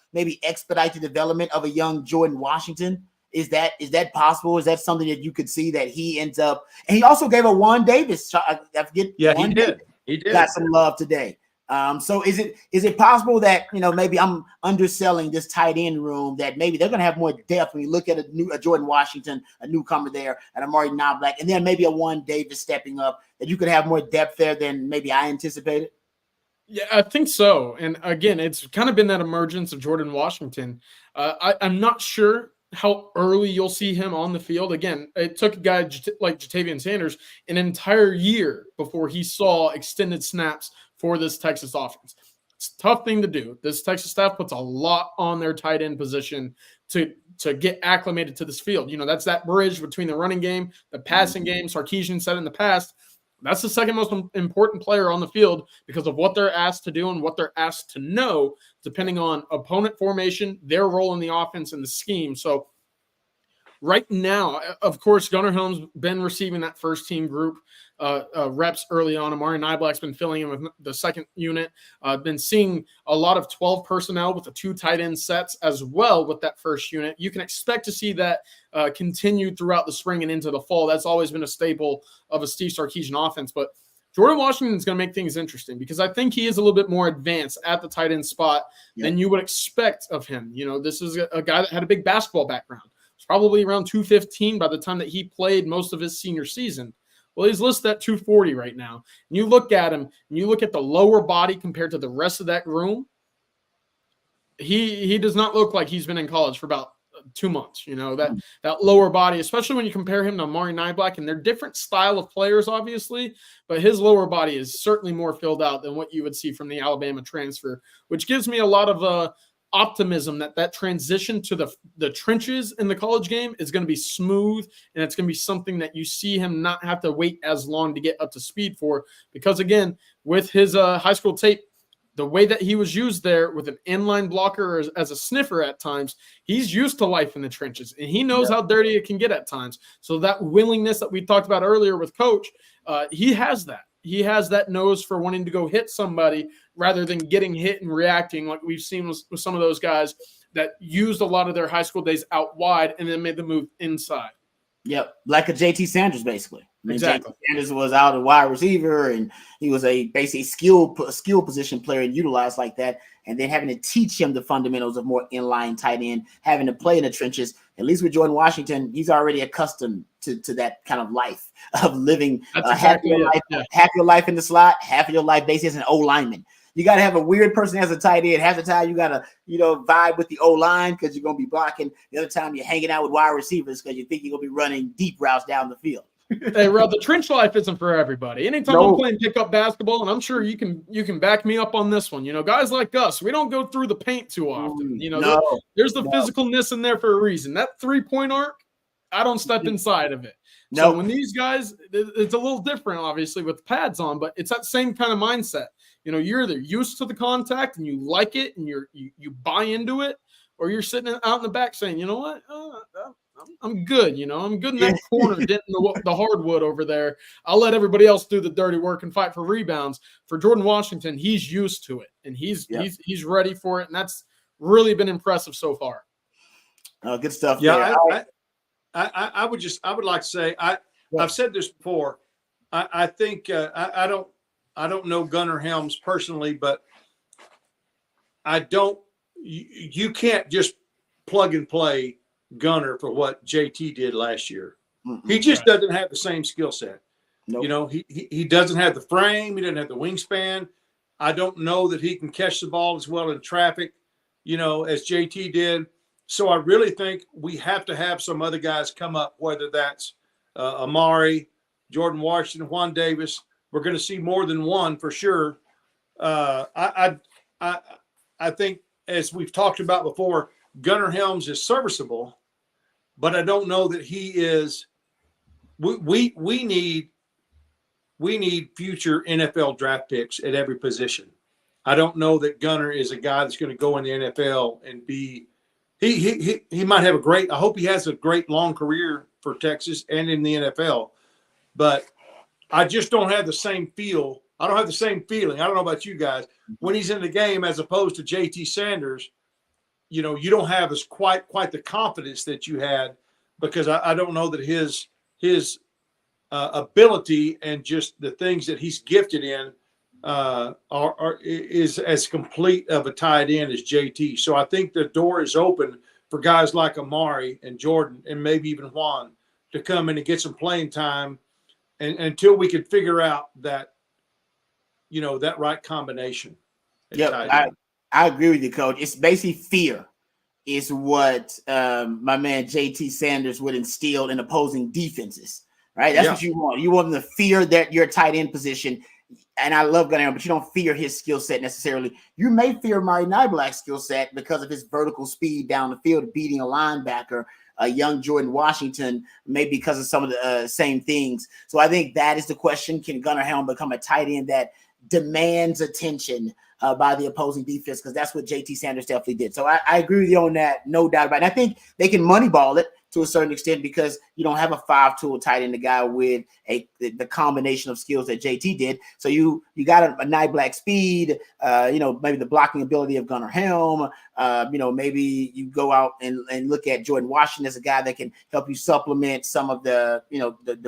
expedite the development of a young Jordan Washington. Is that possible? Is that something that you could see that he ends up? And he also gave a Juan Davis. I forget. Yeah, he did. He did. Got some love today. So is it possible that maybe I'm underselling this tight end room, that maybe they're going to have more depth when you look at a Jordan Washington, a newcomer there, and Amari Niblack, and then maybe a Juan Davis stepping up, that you could have more depth there than maybe I anticipated? Yeah, I think so. And again, it's kind of been that emergence of Jordan Washington. I'm not sure how early you'll see him on the field. Again, it took a guy like Shedeur Sanders an entire year before he saw extended snaps for this Texas offense. It's a tough thing to do. This Texas staff puts a lot on their tight end position to get acclimated to this field. That's that bridge between the running game, the passing game. Sarkisian said in the past, that's the second most important player on the field because of what they're asked to do and what they're asked to know, depending on opponent formation, their role in the offense, and the scheme. So right now, of course, Gunnar Helm's been receiving that first team group reps early on. Amari Niblack's been filling in with the second unit. Been seeing a lot of 12 personnel with the 2 tight end sets as well with that first unit. You can expect to see that continue throughout the spring and into the fall. That's always been a staple of a Steve Sarkisian offense. But Jordan Washington is going to make things interesting because I think he is a little bit more advanced at the tight end spot than you would expect of him. This is a guy that had a big basketball background. It's probably around 215 by the time that he played most of his senior season. Well, he's listed at 240 right now. And you look at him, and you look at the lower body compared to the rest of that room, he does not look like he's been in college for about 2 months. That lower body, especially when you compare him to Amari Niblack, and they're different style of players, obviously, but his lower body is certainly more filled out than what you would see from the Alabama transfer, which gives me a lot of optimism that transition to the trenches in the college game is going to be smooth, and it's going to be something that you see him not have to wait as long to get up to speed for, because again, with his high school tape, the way that he was used there with an inline blocker as a sniffer at times, he's used to life in the trenches, and he knows how dirty it can get at times. So that willingness that we talked about earlier with Coach, He has that. He has that nose for wanting to go hit somebody rather than getting hit and reacting like we've seen with some of those guys that used a lot of their high school days out wide and then made the move inside. Yep, like a JT Sanders, basically. Exactly. JT Sanders was out a wide receiver, and he was a basically skill position player and utilized like that. And then having to teach him the fundamentals of more inline tight end, having to play in the trenches. At least with Jordan Washington, he's already accustomed to that kind of life of living half your life in the slot, half of your life basically as an O lineman. You got to have a weird person as a tight end. Half the time you got to, vibe with the O-line because you're going to be blocking. The other time you're hanging out with wide receivers because you think you're going to be running deep routes down the field. Hey, Rob, the trench life isn't for everybody. Anytime I'm playing pickup basketball, and I'm sure you can back me up on this one. Guys like us, we don't go through the paint too often. There's the physicalness in there for a reason. That 3-point arc, I don't step inside of it. So when these guys, it's a little different, obviously, with pads on, but it's that same kind of mindset. You're either used to the contact and you like it and you buy into it, or you're sitting out in the back saying, you know what, I'm good. I'm good in that corner, denting the hardwood over there. I'll let everybody else do the dirty work and fight for rebounds. For Jordan Washington, he's used to it and he's ready for it, and that's really been impressive so far. Good stuff. Yeah, I would like to say I've said this before. I think I don't know Gunnar Helms personally, but you can't just plug and play Gunnar for what JT did last year. Mm-hmm. He just doesn't have the same skill set. Nope. He doesn't have the frame. He doesn't have the wingspan. I don't know that he can catch the ball as well in traffic, as JT did. So I really think we have to have some other guys come up, whether that's Amari, Jordan Washington, Juan Davis. We're going to see more than one for sure. I think, as we've talked about before, Gunnar Helms is serviceable, but I don't know that he is. We need future NFL draft picks at every position. I don't know that Gunnar is a guy that's going to go in the NFL and be. He might have I hope he has a great long career for Texas and in the NFL, but I just don't have the same feel. I don't have the same feeling. I don't know about you guys. When he's in the game, as opposed to JT Sanders, you don't have quite the confidence that you had, because I don't know that his ability and just the things that he's gifted in is as complete of a tight end as JT. So I think the door is open for guys like Amari and Jordan and maybe even Juan to come in and get some playing time, and until we can figure out that that right combination. Yeah, I agree with you, Coach. It's basically fear is what my man JT Sanders would instill in opposing defenses, right? That's what you want. You want them to fear that your tight end position. And I love Gunnar, but you don't fear his skill set necessarily. You may fear Mari Nyblack's skill set because of his vertical speed down the field, beating a linebacker, a young Jordan Washington, maybe because of some of the same things. So I think that is the question. Can Gunnar Helm become a tight end that demands attention by the opposing defense? Because that's what JT Sanders definitely did. So I agree with you on that, no doubt about it. And I think they can moneyball it to a certain extent because you don't have a 5-tool tight end, a guy with the combination of skills that JT did. So you got a Nyblack speed, maybe the blocking ability of Gunnar Helm. Maybe you go out and look at Jordan Washington as a guy that can help you supplement some of the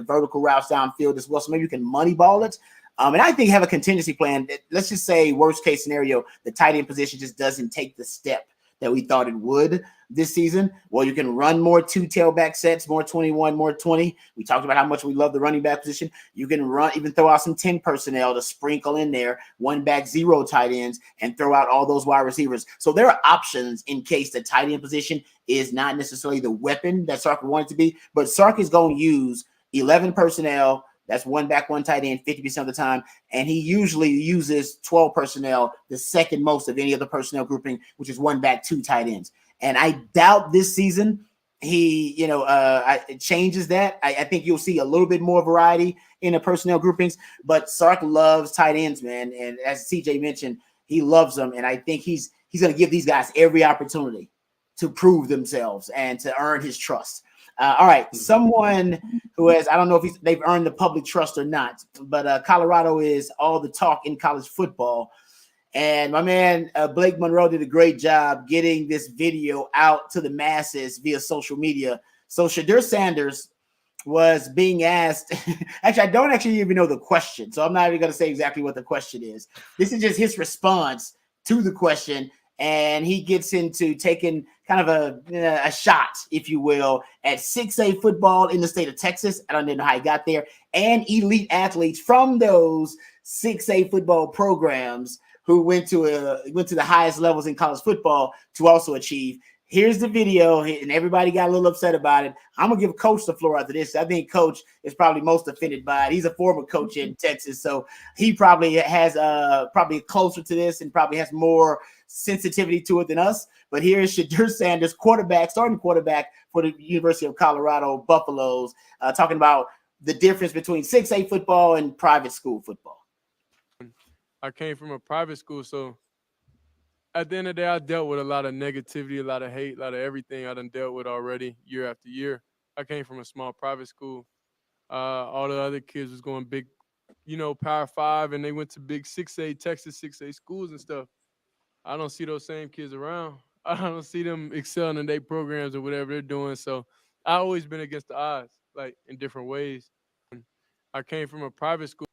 vertical routes downfield as well. So maybe you can moneyball it. And I think have a contingency plan. Let's just say worst case scenario, the tight end position just doesn't take the step that we thought it would this season. Well, you can run more 2 tailback sets, more 21, more 20. We talked about how much we love the running back position. You can even throw out some 10 personnel to sprinkle in there, 1 back, 0 tight ends, and throw out all those wide receivers. So there are options in case the tight end position is not necessarily the weapon that Sark wanted to be, but Sark is going to use 11 personnel. That's 1 back, 1 tight end 50% of the time. And he usually uses 12 personnel, the second most of any other personnel grouping, which is 1 back, 2 tight ends. And I doubt this season it changes that. I think you'll see a little bit more variety in the personnel groupings, but Sark loves tight ends, man. And as CJ mentioned, he loves them. And I think he's going to give these guys every opportunity to prove themselves and to earn his trust. All right, someone who has, I don't know if they've earned the public trust or not, but Colorado is all the talk in college football. And my man, Blake Monroe, did a great job getting this video out to the masses via social media. So Shedeur Sanders was being asked, actually, I don't actually even know the question, so I'm not even going to say exactly what the question is. This is just his response to the question, and he gets into taking kind of a shot, if you will, at 6A football in the state of Texas. I don't even know how he got there, and elite athletes from those 6A football programs who went to the highest levels in college football to also achieve. Here's the video, and everybody got a little upset about it. I'm going to give Coach the floor after this. I think Coach is probably most offended by it. He's a former coach in Texas, so he probably has probably closer to this and probably has more sensitivity to it than us. But here's Shedeur Sanders, starting quarterback for the University of Colorado Buffaloes, talking about the difference between 6A football and private school football. I came from a private school, so at the end of the day, I dealt with a lot of negativity, a lot of hate, a lot of everything I done dealt with already year after year. I came from a small private school. All the other kids was going big, Power 5, and they went to big 6A, Texas 6A schools and stuff. I don't see those same kids around. I don't see them excelling in their programs or whatever they're doing. So I always been against the odds, like in different ways. I came from a private school.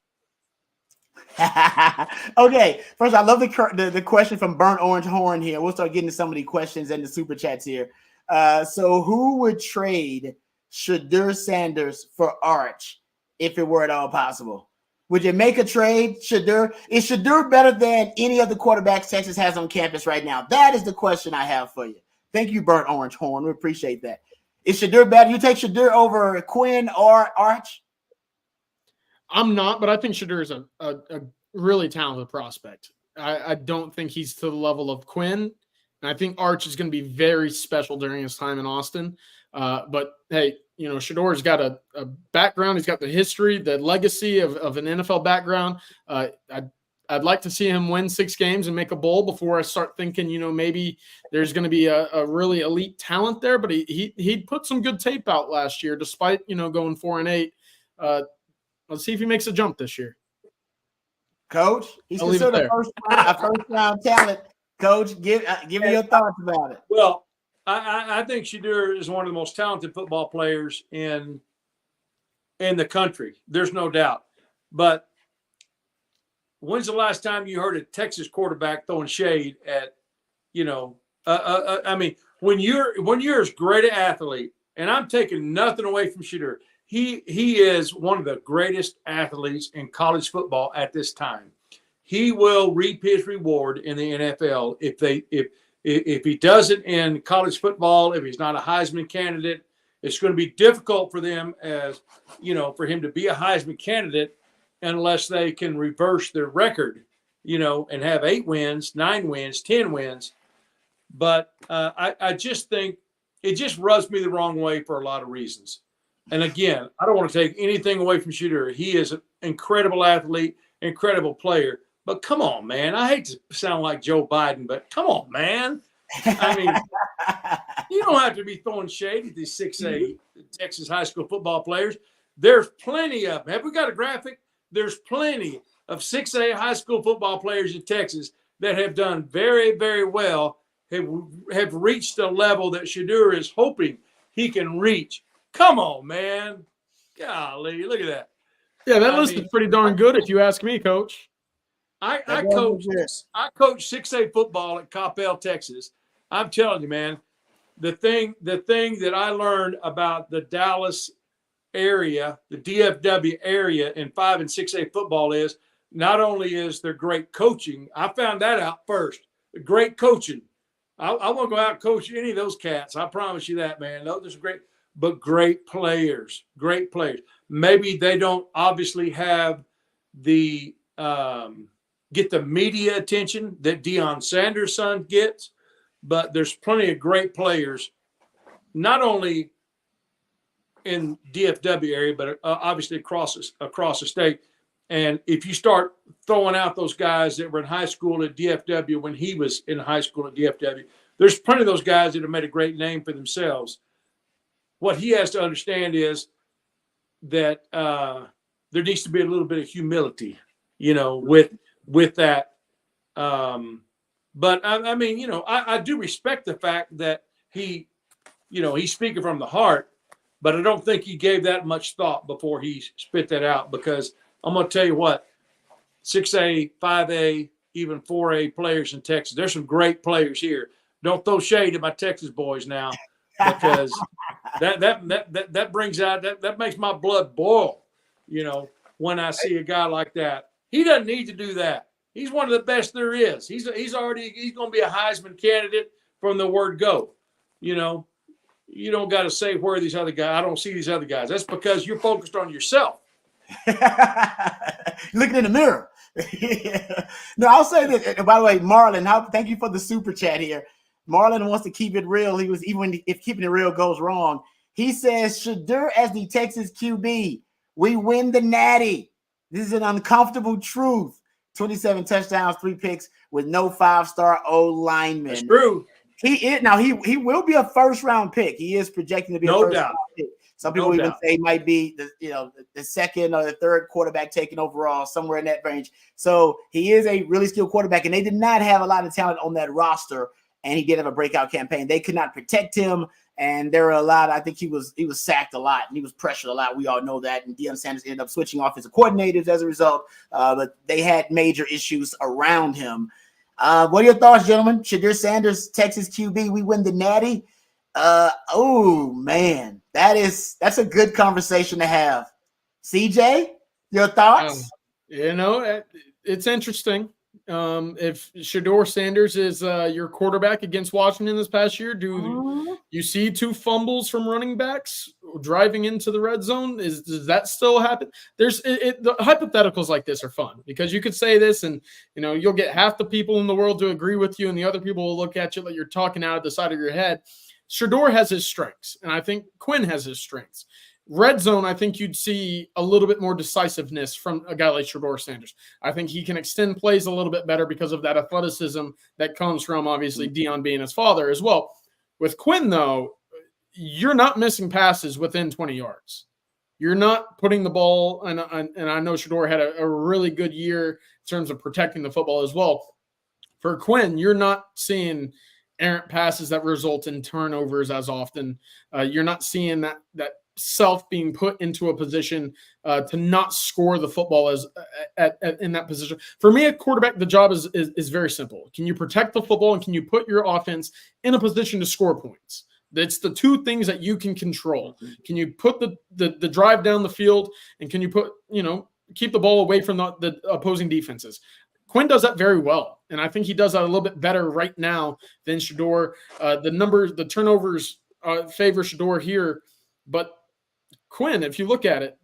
Okay, first, I love the question from Burnt Orange Horn here. We'll start getting to some of the questions and the super chats here. So who would trade Shedeur Sanders for Arch if it were at all possible? Would you make a trade, Shedeur? Is Shedeur better than any of the quarterbacks Texas has on campus right now? That is the question I have for you. Thank you, Burnt Orange Horn. We appreciate that. Is Shedeur better? You take Shedeur over Quinn or Arch? I'm not, but I think Shedeur is a really talented prospect. I don't think he's to the level of Quinn. And I think Arch is going to be very special during his time in Austin. But, hey, Shedeur's got a background. He's got the history, the legacy of an NFL background. I'd like to see him win 6 games and make a bowl before I start thinking, maybe there's going to be a really elite talent there. But he put some good tape out last year, despite, going 4-8. Let's see if he makes a jump this year. Coach, he's considered a first-round talent. Coach, give me your thoughts about it. Well, I think Shedeur is one of the most talented football players in the country. There's no doubt. But when's the last time you heard a Texas quarterback throwing shade at, I mean, when you're as great an athlete, and I'm taking nothing away from Shedeur, he is one of the greatest athletes in college football at this time. He will reap his reward in the NFL if he doesn't in college football. If he's not a Heisman candidate, it's going to be difficult for them for him to be a Heisman candidate unless they can reverse their record, and have 8 wins, 9 wins, 10 wins. But I just think it just rubs me the wrong way for a lot of reasons. And again, I don't want to take anything away from Shedeur. He is an incredible athlete, incredible player. But come on, man. I hate to sound like Joe Biden, but come on, man. I mean, you don't have to be throwing shade at these 6A Texas high school football players. There's plenty of them. Have we got a graphic? There's plenty of 6A high school football players in Texas that have done very, very well, have reached a level that Shedeur is hoping he can reach. Come on, man. Golly, look at that. Yeah, that list is pretty darn good if you ask me, Coach. I coach 6A football at Coppell, Texas. I'm telling you, man, the thing that I learned about the Dallas area, the DFW area in 5 and 6A football is not only is there great coaching, I found that out first. Great coaching. I won't go out and coach any of those cats. I promise you that, man. Those are great. But great players. Maybe they don't obviously have the get the media attention that Deion Sanders' son gets, but there's plenty of great players, not only in DFW area, but obviously across the state. And if you start throwing out those guys that were in high school at DFW when he was in high school at DFW, there's plenty of those guys that have made a great name for themselves. what he has to understand is that there needs to be a little bit of humility, with that. But I mean, I do respect the fact that he's speaking from the heart, but I don't think he gave that much thought before he spit that out, because I'm going to tell you what, 6A, 5A, even 4A players in Texas, there's some great players here. Don't throw shade at my Texas boys now, because that brings out, that makes my blood boil, when I see a guy like that. He doesn't need to do that. He's one of the best there is. He's going to be a Heisman candidate from the word go. You don't got to say where these other guys. I don't see these other guys. That's because you're focused on yourself. Looking in the mirror. No, I'll say this. By the way, Marlon, thank you for the super chat here. Marlon wants to keep it real. He was, even if keeping it real goes wrong, he says, Shedeur as the Texas QB, we win the Natty. This is an uncomfortable truth. 27 touchdowns, 3 picks with no 5-star O lineman. That's true. He will be a first-round pick. He is projecting to be a first-round pick. Some people even say he might be the second or the third quarterback taken overall, somewhere in that range. So he is a really skilled quarterback, and they did not have a lot of talent on that roster, and he did have a breakout campaign. They could not protect him, and there were a lot. I think he was sacked a lot, and he was pressured a lot. We all know that, and Shedeur Sanders ended up switching offensive coordinators as a result, but they had major issues around him. What are your thoughts, gentlemen? Shedeur Sanders, Texas QB, we win the Natty. Oh man, that's a good conversation to have. CJ, your thoughts? It's interesting. If Shedeur Sanders is your quarterback against Washington this past year, do you see 2 fumbles from running backs driving into the red zone? Does that still happen? The hypotheticals like this are fun, because you could say this and you'll get half the people in the world to agree with you, and the other people will look at you like you're talking out of the side of your head. Shedeur has his strengths, and I think Quinn has his strengths. Red zone, I think you'd see a little bit more decisiveness from a guy like Shedeur Sanders. I think he can extend plays a little bit better because of that athleticism that comes from, obviously, Deion being his father as well. With Quinn, though, you're not missing passes within 20 yards. You're not putting the ball, and I know Shedeur had a really good year in terms of protecting the football as well. For Quinn, you're not seeing errant passes that result in turnovers as often. You're not seeing that self being put into a position to not score the football in that position. For me, a quarterback, the job is very simple. Can you protect the football, and can you put your offense in a position to score points? That's the 2 things that you can control. Can you put the drive down the field, and can you keep the ball away from the opposing defenses? Quinn does that very well, and I think he does that a little bit better right now than Shedeur. The turnovers favor Shedeur here, but Quinn, if you look at it,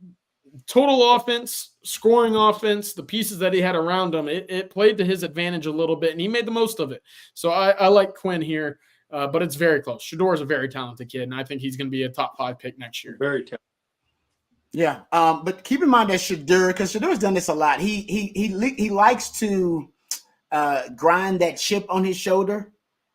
total offense, scoring offense, the pieces that he had around him, it played to his advantage a little bit, and he made the most of it. So I like Quinn here, but it's very close. Shedeur is a very talented kid, and I think he's going to be a top 5 pick next year. Very talented. Yeah, but keep in mind that Shedeur, because Shedeur's done this a lot. He likes to grind that chip on his shoulder,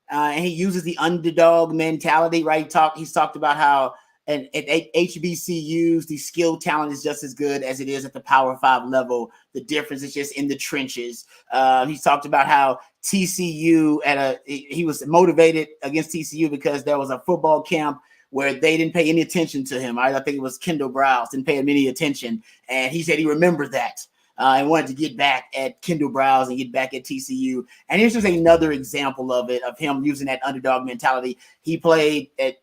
and he uses the underdog mentality. Right? He's talked about how at HBCUs the skill talent is just as good as it is at the Power 5 level. The difference is just in the trenches. He's talked about how TCU he was motivated against TCU because there was a football camp where they didn't pay any attention to him. I think it was Kendall Browse, didn't pay him any attention. And he said he remembered that and wanted to get back at Kendall Browse and get back at TCU. And here's just another example of it, of him using that underdog mentality. He played at,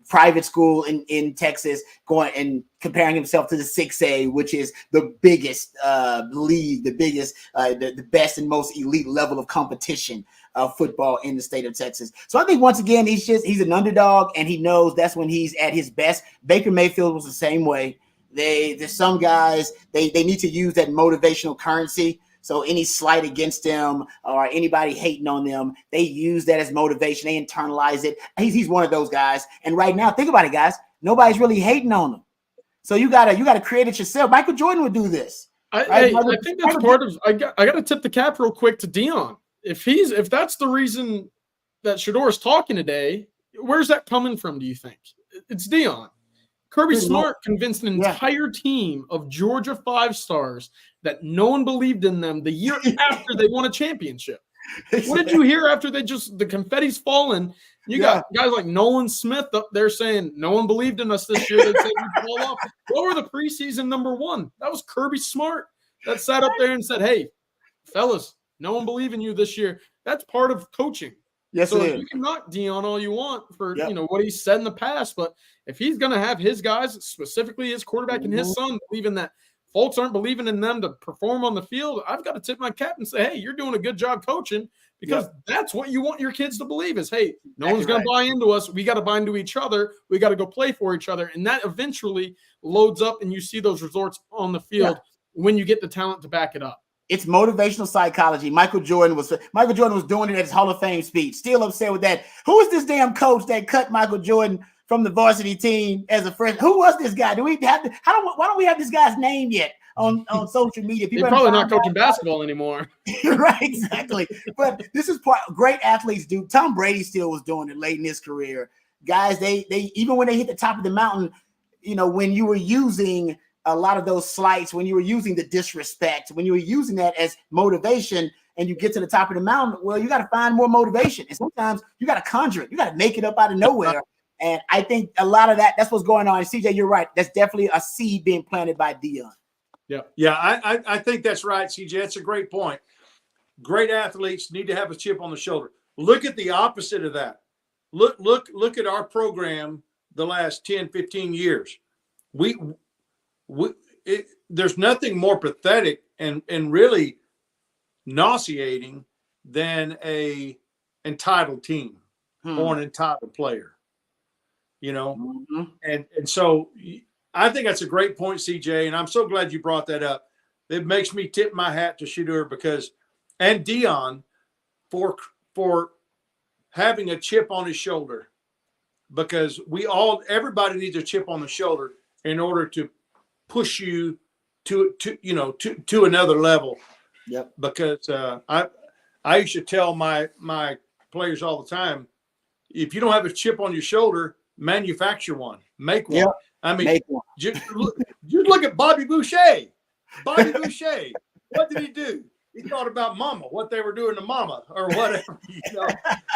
private school in Texas, going and comparing himself to the 6A, which is the biggest league, the biggest, the best and most elite level of competition of football in the state of Texas. So I think once again, he's an underdog, and he knows that's when he's at his best. Baker Mayfield was the same way. There's some guys, they need to use that motivational currency. So any slight against them or anybody hating on them, they use that as motivation. They internalize it. He's one of those guys. And right now, think about it, guys. Nobody's really hating on him. So you gotta create it yourself. Michael Jordan would do this. I think that's part of. I got to tip the cap real quick to Deion. If that's the reason that Shedeur is talking today, where's that coming from? Do you think It's Deion. Kirby Pretty Smart convinced an Yeah. entire team of Georgia 5-stars that no one believed in them the year after they won a championship. What did you hear after the confetti's fallen? You got guys like Nolan Smith up there saying no one believed in us this year. They said we'd fall off. What were the preseason number one? That was Kirby Smart that sat up there and said, hey, fellas, no one believe in you this year. That's part of coaching. Yes, so it is. you can knock Deion all you want for what he's said in the past, but if he's going to have his guys, specifically his quarterback and his son, believing that folks aren't believing in them to perform on the field, I've got to tip my cap and say, hey, you're doing a good job coaching, because that's what you want your kids to believe is, hey, no one's going to buy into us. We got to buy into each other. We got to go play for each other. And that eventually loads up and you see those results on the field when you get the talent to back it up. It's motivational psychology. Michael Jordan was doing it at his Hall of Fame speech. Still upset with that. Who is this damn coach that cut Michael Jordan from the varsity team as a freshman? Who was this guy? Do we have to? Why don't we have this guy's name yet on social media? People probably not coaching basketball anymore. Right, exactly. But this is part. Great athletes do. Tom Brady still was doing it late in his career. Guys, they even when they hit the top of the mountain, when you were using a lot of those slights, when you were using the disrespect, when you were using that as motivation, and you get to the top of the mountain, well, you got to find more motivation. And sometimes you got to conjure it. You got to make it up out of nowhere. And I think a lot of that's what's going on. And CJ, you're right. That's definitely a seed being planted by Deion. Yeah, I think that's right, CJ. That's a great point. Great athletes need to have a chip on the shoulder. Look at the opposite of that. Look at our program the last 10, 15 years. There's nothing more pathetic and really nauseating than a entitled team or an entitled player, and so I think that's a great point, CJ, and I'm so glad you brought that up. It makes me tip my hat to Shedeur and Deion for having a chip on his shoulder, because everybody needs a chip on the shoulder in order to push you to another level. Yep. Because I used to tell my players all the time, if you don't have a chip on your shoulder, manufacture one, make one. Yep. I mean, just look at Bobby Boucher. Bobby Boucher, what did he do? He thought about mama, what they were doing to mama or whatever.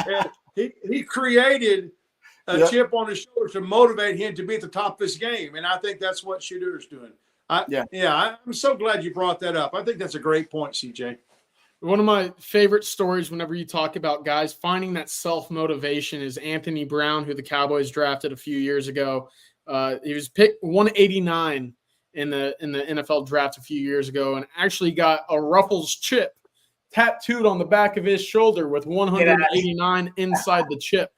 And he created a chip on his shoulder to motivate him to be at the top of his game. And I think that's what Shedeur is doing. I'm so glad you brought that up. I think that's a great point, CJ. One of my favorite stories whenever you talk about guys finding that self-motivation is Anthony Brown, who the Cowboys drafted a few years ago. He was picked 189 in the NFL draft a few years ago and actually got a Ruffles chip tattooed on the back of his shoulder with 189 inside the chip.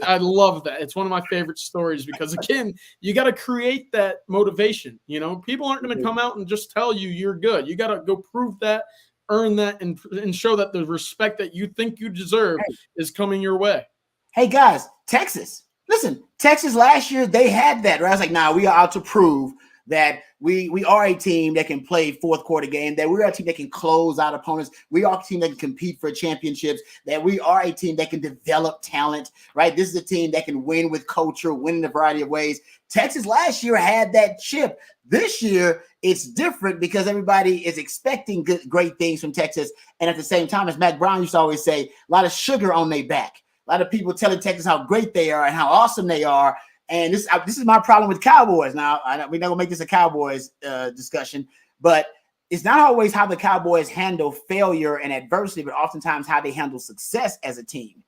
I love that. It's one of my favorite stories because, again, you got to create that motivation. People aren't going to come out and just tell you you're good. You got to go prove that, earn that, and show that the respect that you think you deserve is coming your way. Hey, guys, Texas. Listen, Texas last year, they had that. Right? I was like, we are out to prove that we are a team that can play fourth quarter game, that we are a team that can close out opponents. We are a team that can compete for championships, that we are a team that can develop talent, right? This is a team that can win with culture, win in a variety of ways. Texas last year had that chip. This year, it's different because everybody is expecting great things from Texas. And at the same time, as Mac Brown used to always say, a lot of sugar on their back. A lot of people telling Texas how great they are and how awesome they are. And this is my problem with Cowboys. Now, we're not going to make this a Cowboys discussion, but it's not always how the Cowboys handle failure and adversity, but oftentimes how they handle success as a team.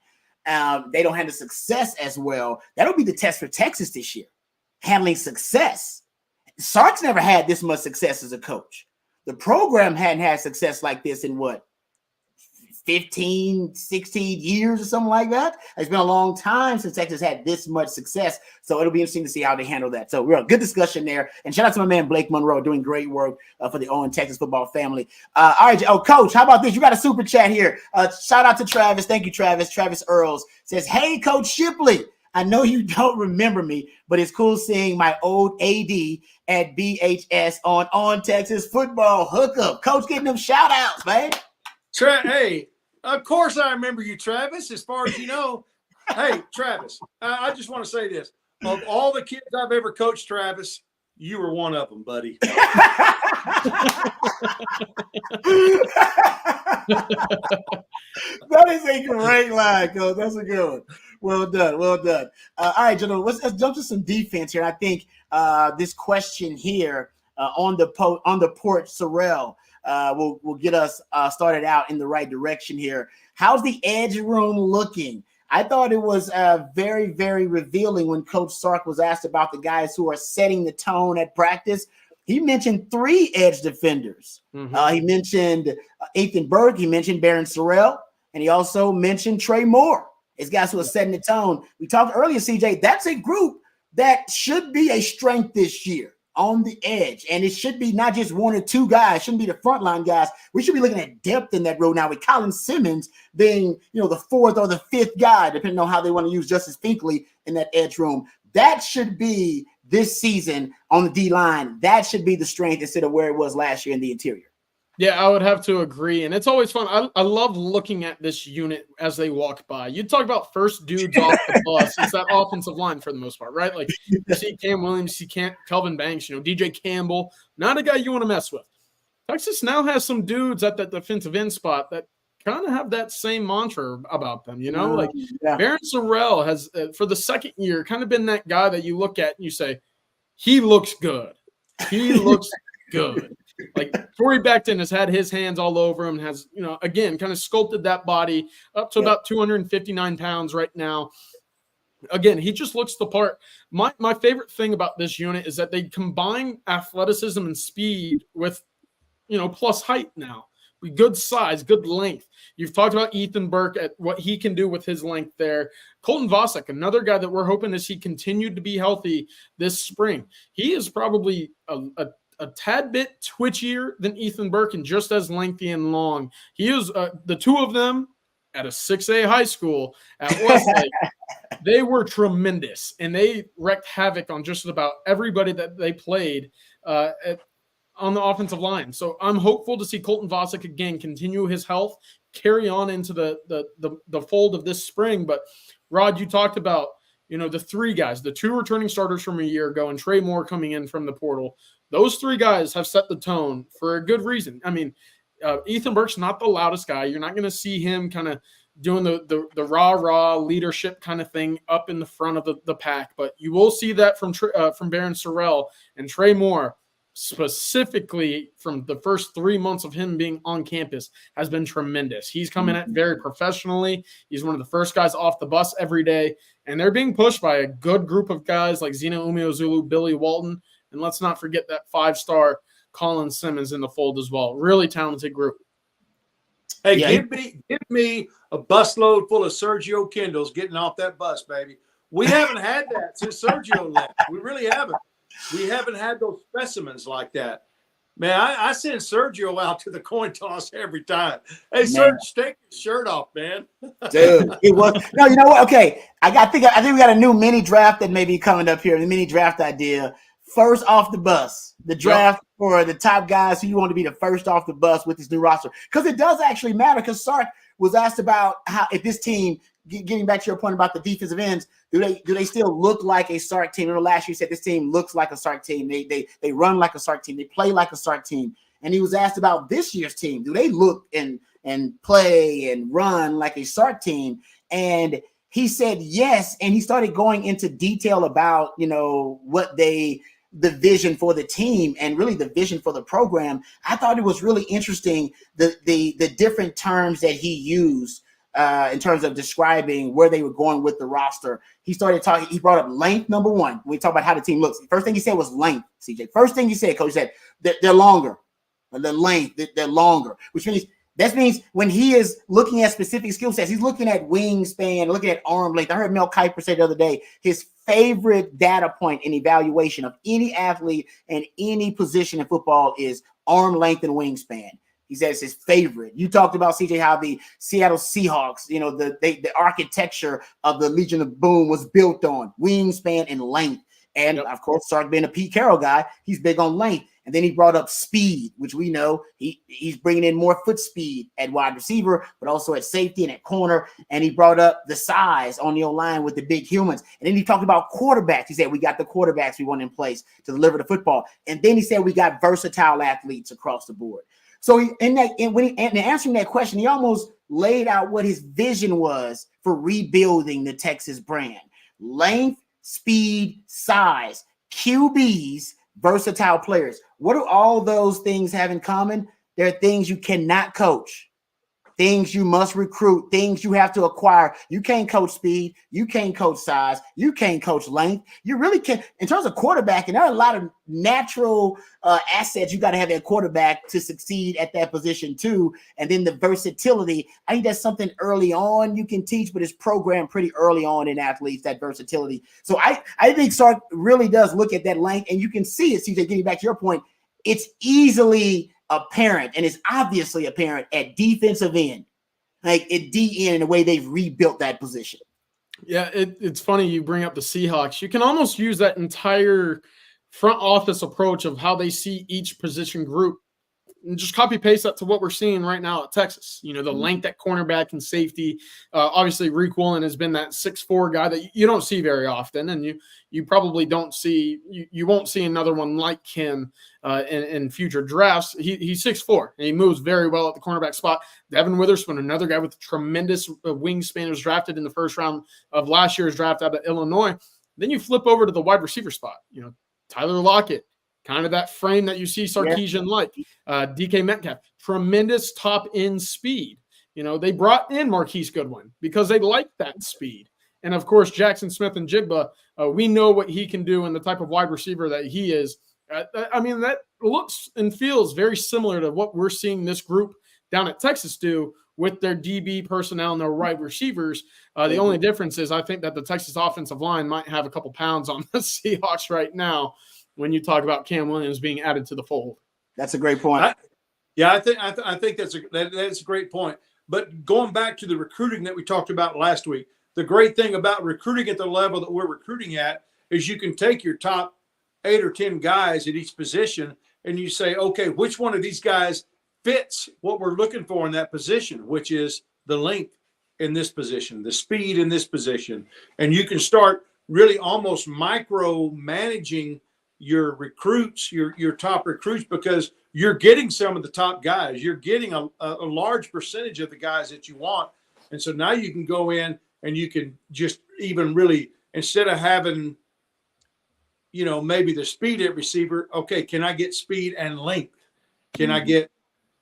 They don't handle success as well. That'll be the test for Texas this year, handling success. Sark's never had this much success as a coach. The program hadn't had success like this in 15, 16 years or something like that. It's been a long time since Texas had this much success. So it'll be interesting to see how they handle that. So we're a good discussion there. And shout out to my man, Blake Monroe, doing great work for the Owen Texas football family. All right. Oh, Coach, how about this? You got a super chat here. Shout out to Travis. Thank you, Travis. Travis Earls says, hey, Coach Shipley, I know you don't remember me, but it's cool seeing my old AD at BHS on Texas football hookup. Coach getting them shout outs, man. Hey, of course I remember you, Travis, as far as you know. Hey, Travis, I just want to say this. Of all the kids I've ever coached, Travis, you were one of them, buddy. That is a great line, Coach. That's a good one. Well done. Well done. All right, gentlemen, let's jump to some defense here. I think this question here on the porch, Sorrell, will get us started out in the right direction here. How's the edge room looking? I thought it was very, very revealing when Coach Sark was asked about the guys who are setting the tone at practice. He mentioned 3 edge defenders. Mm-hmm. He mentioned Ethan Burke. He mentioned Baron Sorrell. And he also mentioned Trey Moore. It's guys who are setting the tone. We talked earlier, CJ, that's a group that should be a strength this year on the edge. And it should be not just 1 or 2 guys. It shouldn't be the frontline guys. We should be looking at depth in that row now with Colin Simmons being, the 4th or the 5th guy, depending on how they want to use Justice Finkley in that edge room. That should be this season on the D-line. That should be the strength instead of where it was last year in the interior. Yeah, I would have to agree. And it's always fun. I love looking at this unit as they walk by. You talk about first dudes off the bus. It's that offensive line for the most part, right? Like you see Cam Williams, you see Kelvin Banks, DJ Campbell, not a guy you want to mess with. Texas now has some dudes at that defensive end spot that kind of have that same mantra about them, Like Baron Sorrell has, for the second year, kind of been that guy that you look at and you say, he looks good. He looks good. Like Torrey Becton has had his hands all over him, has, again, kind of sculpted that body up to about 259 pounds right now. Again, he just looks the part. My favorite thing about this unit is that they combine athleticism and speed with, plus height now. Good size, good length. You've talked about Ethan Burke at what he can do with his length there. Colton Vasek, another guy that we're hoping to see continued to be healthy this spring. He is probably a tad bit twitchier than Ethan Burke and just as lengthy and long. He is the two of them at a 6A high school at Westlake. They were tremendous, and they wreaked havoc on just about everybody that they played on the offensive line. So I'm hopeful to see Colton Vasek again continue his health, carry on into the fold of this spring. But Rod, you talked about the 3 guys, the 2 returning starters from a year ago, and Trey Moore coming in from the portal. Those 3 guys have set the tone for a good reason. I mean, Ethan Burke's not the loudest guy. You're not going to see him kind of doing the rah-rah leadership kind of thing up in the front of the pack. But you will see that from Baron Sorrell and Trey Moore, specifically from the first 3 months of him being on campus, has been tremendous. He's coming at very professionally. He's one of the first guys off the bus every day. And they're being pushed by a good group of guys like Zena Umeozulu, Billy Walton, and let's not forget that 5-star Colin Simmons in the fold as well. Really talented group. Hey, give me a busload full of Sergio Kindles getting off that bus, baby. We haven't had that since Sergio left. We really haven't. We haven't had those specimens like that. Man, I send Sergio out to the coin toss every time. Hey, Sergio, take your shirt off, man. Dude, it was no. You know what? Okay, I think we got a new mini draft that may be coming up here. The mini draft idea. First off the bus, the draft for the top guys who you want to be the first off the bus with this new roster. Because it does actually matter, because Sark was asked about how, if this team, getting back to your point about the defensive ends, do they still look like a Sark team? Remember last year you said this team looks like a Sark team. They run like a Sark team. They play like a Sark team. And he was asked about this year's team. Do they look and play and run like a Sark team? And he said yes. And he started going into detail about, what the vision for the team and really the vision for the program. I thought it was really interesting, the different terms that he used in terms of describing where they were going with the roster. He brought up length, number 1. We talk about how the team looks. First thing he said was length, CJ. First thing he said, Coach, said they're longer. The length, they're longer, which means that means when he is looking at specific skill sets, he's looking at wingspan, looking at arm length. I heard Mel Kiper say the other day, his favorite data point in evaluation of any athlete and any position in football is arm length and wingspan. He says his favorite. You talked about, CJ, how the Seattle Seahawks, the architecture of the Legion of Boom was built on wingspan and length. And of course, Sark being a Pete Carroll guy, he's big on length. And then he brought up speed, which we know he's bringing in more foot speed at wide receiver, but also at safety and at corner. And he brought up the size on the O-line with the big humans. And then he talked about quarterbacks. He said, we got the quarterbacks we want in place to deliver the football. And then he said, we got versatile athletes across the board. So in answering that question, he almost laid out what his vision was for rebuilding the Texas brand. Length, speed, size, QBs, versatile players. What do all those things have in common? They're things you cannot coach, things you must recruit, things you have to acquire. You can't coach speed. You can't coach size. You can't coach length. You really can't. In terms of quarterback, and there are a lot of natural assets you got to have at quarterback to succeed at that position too. And then the versatility, I think that's something early on you can teach, but it's programmed pretty early on in athletes, that versatility. So I think Sark really does look at that length, and you can see it, CJ, getting back to your point, it's easily apparent, and it's obviously apparent at defensive end, like at DN, in the way they've rebuilt that position. Yeah, it's funny you bring up the Seahawks. You can almost use that entire front office approach of how they see each position group and just copy paste that to what we're seeing right now at Texas. You know, the length at cornerback and safety. Obviously, Reek Woolen has been that 6'4" guy that you don't see very often, and you probably don't see you won't see another one like him in future drafts. He's 6'4" and he moves very well at the cornerback spot. Devin Witherspoon, another guy with tremendous wingspan, was drafted in the first round of last year's draft out of Illinois. Then you flip over to the wide receiver spot. You know, Tyler Lockett, kind of that frame that you see Sarkisian like. DK Metcalf, tremendous top end speed. You know, they brought in Marquise Goodwin because they like that speed. And of course, Jackson Smith and Jigba, we know what he can do and the type of wide receiver that he is. I mean, that looks and feels very similar to what we're seeing this group down at Texas do with their DB personnel and their wide receivers. The only difference is I think that the Texas offensive line might have a couple pounds on the Seahawks right now when you talk about Cam Williams being added to the fold. That's a great point. I think that's a great point. But going back to the recruiting that we talked about last week, the great thing about recruiting at the level that we're recruiting at is you can take your top 8 or 10 guys at each position and you say, okay, which one of these guys fits what we're looking for in that position, which is the length in this position, the speed in this position. And you can start really almost micro-managing your recruits, your top recruits, because you're getting some of the top guys. You're getting a large percentage of the guys that you want. And so now you can go in and you can just even really, instead of having, you know, maybe the speed at receiver, okay, can I get speed and length? Can I get,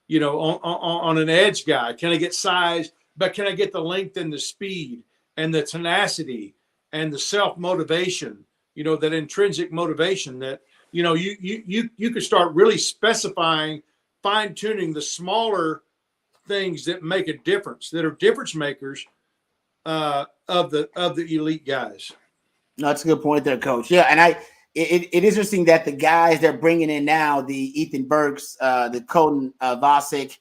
you know, on an edge guy? Can I get size? But can I get the length and the speed and the tenacity and the self-motivation, you know, that intrinsic motivation that, you know, you could start really specifying, fine-tuning the smaller things that make a difference, that are difference makers of the elite guys. No, that's a good point there, Coach. Yeah, and it is interesting that the guys they're bringing in now, the Ethan Burks, the Colton Vasek,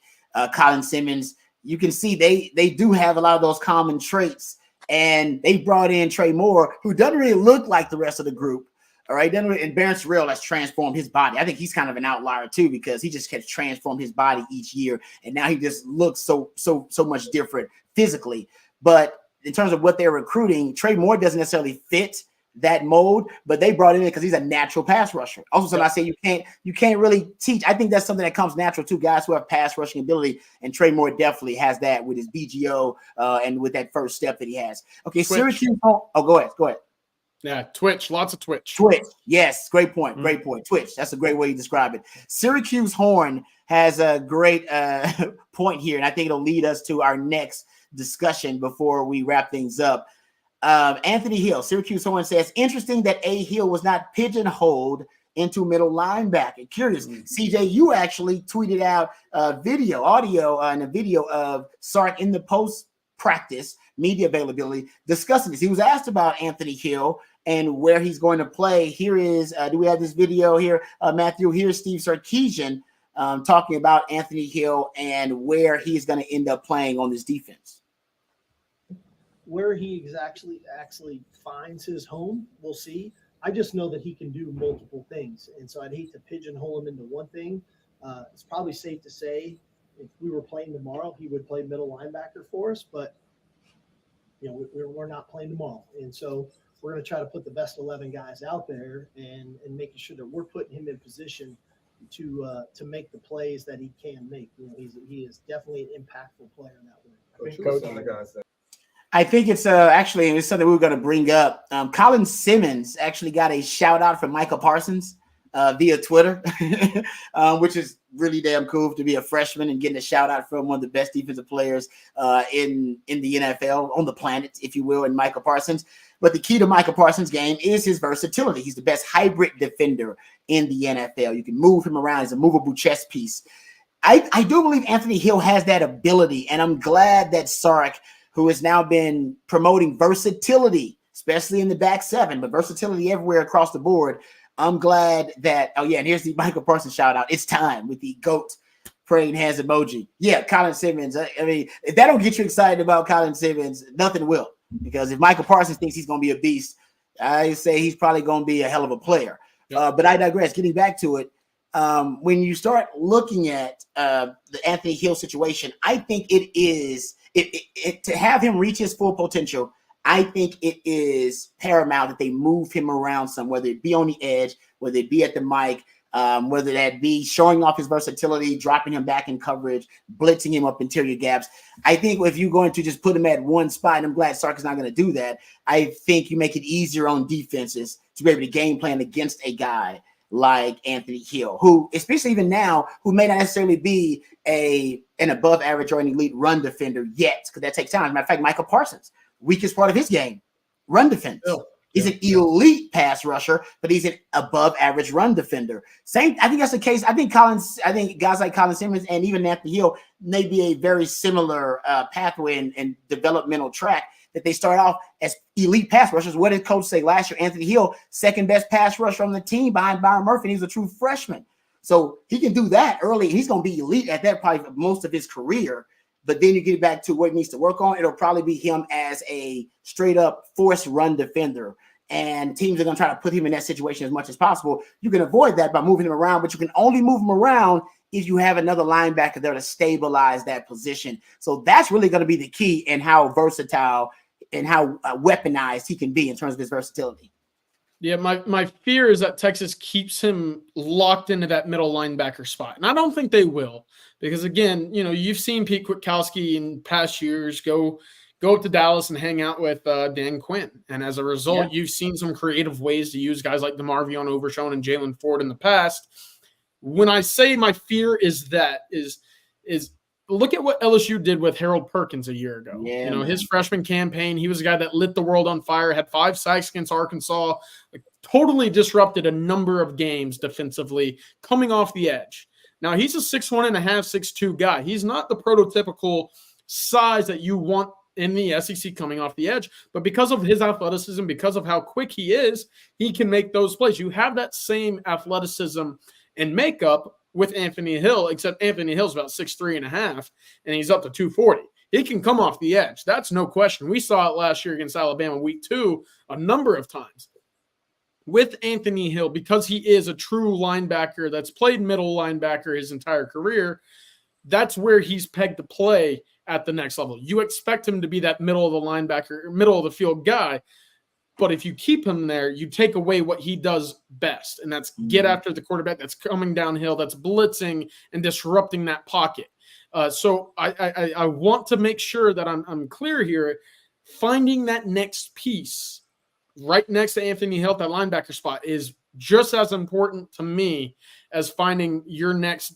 Colin Simmons, you can see they do have a lot of those common traits. And they brought in Trey Moore, who doesn't really look like the rest of the group. All right. And Barron Surreal has transformed his body. I think he's kind of an outlier too, because he just has transformed his body each year. And now he just looks so much different physically. But in terms of what they're recruiting, Trey Moore doesn't necessarily fit that mold, but they brought him in because he's a natural pass rusher. Also, so I say you can't really teach. I think that's something that comes natural to guys who have pass rushing ability, and Trey Moore definitely has that with his BGO and with that first step that he has. Okay, Twitch. Syracuse. Oh, go ahead. Yeah, Twitch, lots of Twitch. Twitch, yes, great point. Twitch, that's a great way to describe it. Syracuse Horn has a great point here, and I think it'll lead us to our next discussion before we wrap things up. Anthony Hill, Syracuse Horn, says, interesting that A. Hill was not pigeonholed into middle linebacker. Curious. CJ, you actually tweeted out audio and a video of Sark in the post-practice media availability discussing this. He was asked about Anthony Hill and where he's going to play. Here is, do we have this video here, Matthew? Here's Steve Sarkisian talking about Anthony Hill and where he's going to end up playing on this defense. Where he actually finds his home, we'll see. I just know that he can do multiple things. And so I'd hate to pigeonhole him into one thing. It's probably safe to say if we were playing tomorrow, he would play middle linebacker for us, but we're not playing tomorrow. And so we're going to try to put the best 11 guys out there and making sure that we're putting him in position to make the plays that he can make. He is definitely an impactful player in that way. I think it's actually it's something we were going to bring up. Colin Simmons actually got a shout out from Micah Parsons via Twitter, which is really damn cool to be a freshman and getting a shout out from one of the best defensive players in the NFL, on the planet, if you will, in Micah Parsons. But the key to Micah Parsons' game is his versatility. He's the best hybrid defender in the NFL. You can move him around. He's a movable chess piece. I do believe Anthony Hill has that ability, and I'm glad that Sark, who has now been promoting versatility, especially in the back seven, but versatility everywhere across the board. I'm glad that, and here's the Michael Parsons shout out. It's time with the GOAT praying hands emoji. Yeah, Colin Simmons. I mean, if that don't get you excited about Colin Simmons, nothing will. Because if Michael Parsons thinks he's going to be a beast, I say he's probably going to be a hell of a player. Yep. But I digress. Getting back to it, when you start looking at the Anthony Hill situation, I think it is to have him reach his full potential. I think it is paramount that they move him around some, whether it be on the edge, whether it be at the mic, whether that be showing off his versatility, dropping him back in coverage, blitzing him up interior gaps. I think if you're going to just put him at one spot, and I'm glad Sark is not going to do that, I think you make it easier on defenses to be able to game plan against a guy like Anthony Hill, who, especially even now, who may not necessarily be an above average or an elite run defender yet, because that takes time. As a matter of fact, Michael Parsons, weakest part of his game, run defense. He's an elite pass rusher, but he's an above average run defender. I think that's the case. I think guys like Colin Simmons and even Anthony Hill may be a very similar pathway and developmental track, that they start off as elite pass rushers. What did coach say last year? Anthony Hill, second best pass rusher on the team behind Byron Murphy. He's a true freshman. So he can do that early. He's going to be elite at that probably most of his career. But then you get back to what he needs to work on. It'll probably be him as a straight up force run defender. And teams are going to try to put him in that situation as much as possible. You can avoid that by moving him around, but you can only move him around if you have another linebacker there to stabilize that position. So that's really going to be the key in how versatile and how weaponized he can be in terms of his versatility. Yeah, my fear is that Texas keeps him locked into that middle linebacker spot. And I don't think they will, because, again, you've seen Pete Kwiatkowski in past years go up to Dallas and hang out with Dan Quinn. And as a result, you've seen some creative ways to use guys like DeMarvion Overshown and Jalen Ford in the past. When I say my fear is look at what LSU did with Harold Perkins a year ago. His freshman campaign, he was a guy that lit the world on fire, had 5 sacks against Arkansas, totally disrupted a number of games defensively coming off the edge. Now, he's a 6'1.5", 6'2" guy. He's not the prototypical size that you want in the SEC coming off the edge, but because of his athleticism, because of how quick he is, he can make those plays. You have that same athleticism and makeup with Anthony Hill, except Anthony Hill's about 6'3.5", and he's up to 240. He can come off the edge. That's no question. We saw it last year against Alabama week 2 a number of times. With Anthony Hill, because he is a true linebacker that's played middle linebacker his entire career, that's where he's pegged to play at the next level. You expect him to be that middle of the linebacker, middle of the field guy, but if you keep him there, you take away what he does best, and that's get after the quarterback that's coming downhill, that's blitzing and disrupting that pocket. So I want to make sure that I'm clear here. Finding that next piece right next to Anthony Hill, that linebacker spot, is just as important to me as finding your next,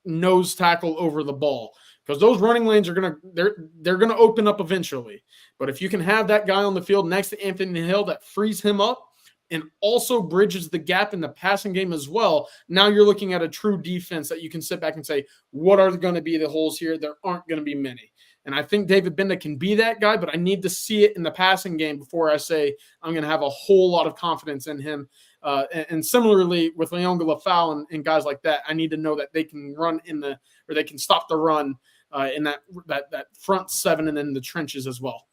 nose tackle over the ball. Because those running lanes are they're gonna open up eventually. But if you can have that guy on the field next to Anthony Hill that frees him up and also bridges the gap in the passing game as well, now you're looking at a true defense that you can sit back and say, what are going to be the holes here? There aren't going to be many. And I think David Benda can be that guy, but I need to see it in the passing game before I say I'm going to have a whole lot of confidence in him. And similarly with Leonga Lafau and guys like that, I need to know that they can run they can stop the run in that front seven and then the trenches as well.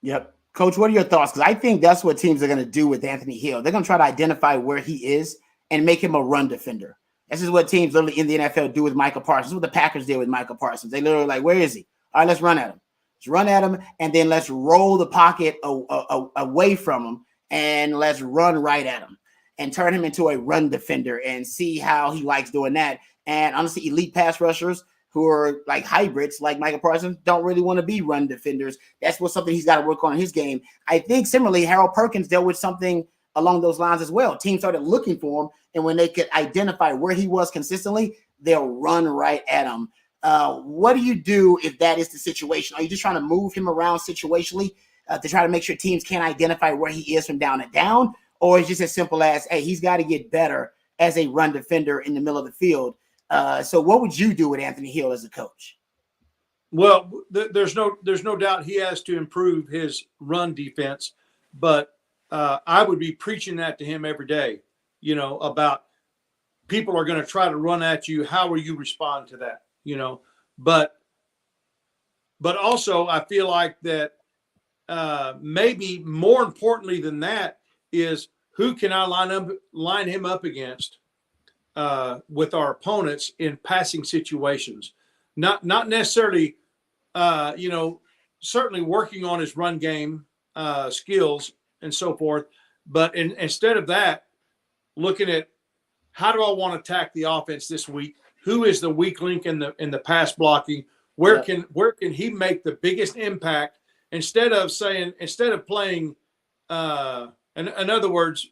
Yep. Coach, what are your thoughts? Because I think that's what teams are going to do with Anthony Hill. They're going to try to identify where he is and make him a run defender. This is what teams literally in the NFL do with Micah Parsons. This is what the Packers did with Micah Parsons. They literally like, where is he? All right, let's run at him. Let's run at him, and then let's roll the pocket away from him, and let's run right at him and turn him into a run defender and see how he likes doing that. And honestly, elite pass rushers who are like hybrids like Micah Parsons don't really want to be run defenders. That's something he's got to work on in his game. I think similarly, Harold Perkins dealt with something along those lines as well. Teams started looking for him, and when they could identify where he was consistently, they'll run right at him. What do you do if that is the situation? Are you just trying to move him around situationally to try to make sure teams can't identify where he is from down and down? Or it's just as simple as, hey, he's got to get better as a run defender in the middle of the field. So what would you do with Anthony Hill as a coach? Well, there's no doubt he has to improve his run defense, but I would be preaching that to him every day, about people are going to try to run at you. How will you respond to that? But also I feel like that maybe more importantly than that is who can I line him up against with our opponents in passing situations, not necessarily, certainly working on his run game skills and so forth. But instead of that, looking at how do I want to attack the offense this week? Who is the weak link in the pass blocking? Where can he make the biggest impact? Instead of playing, in other words,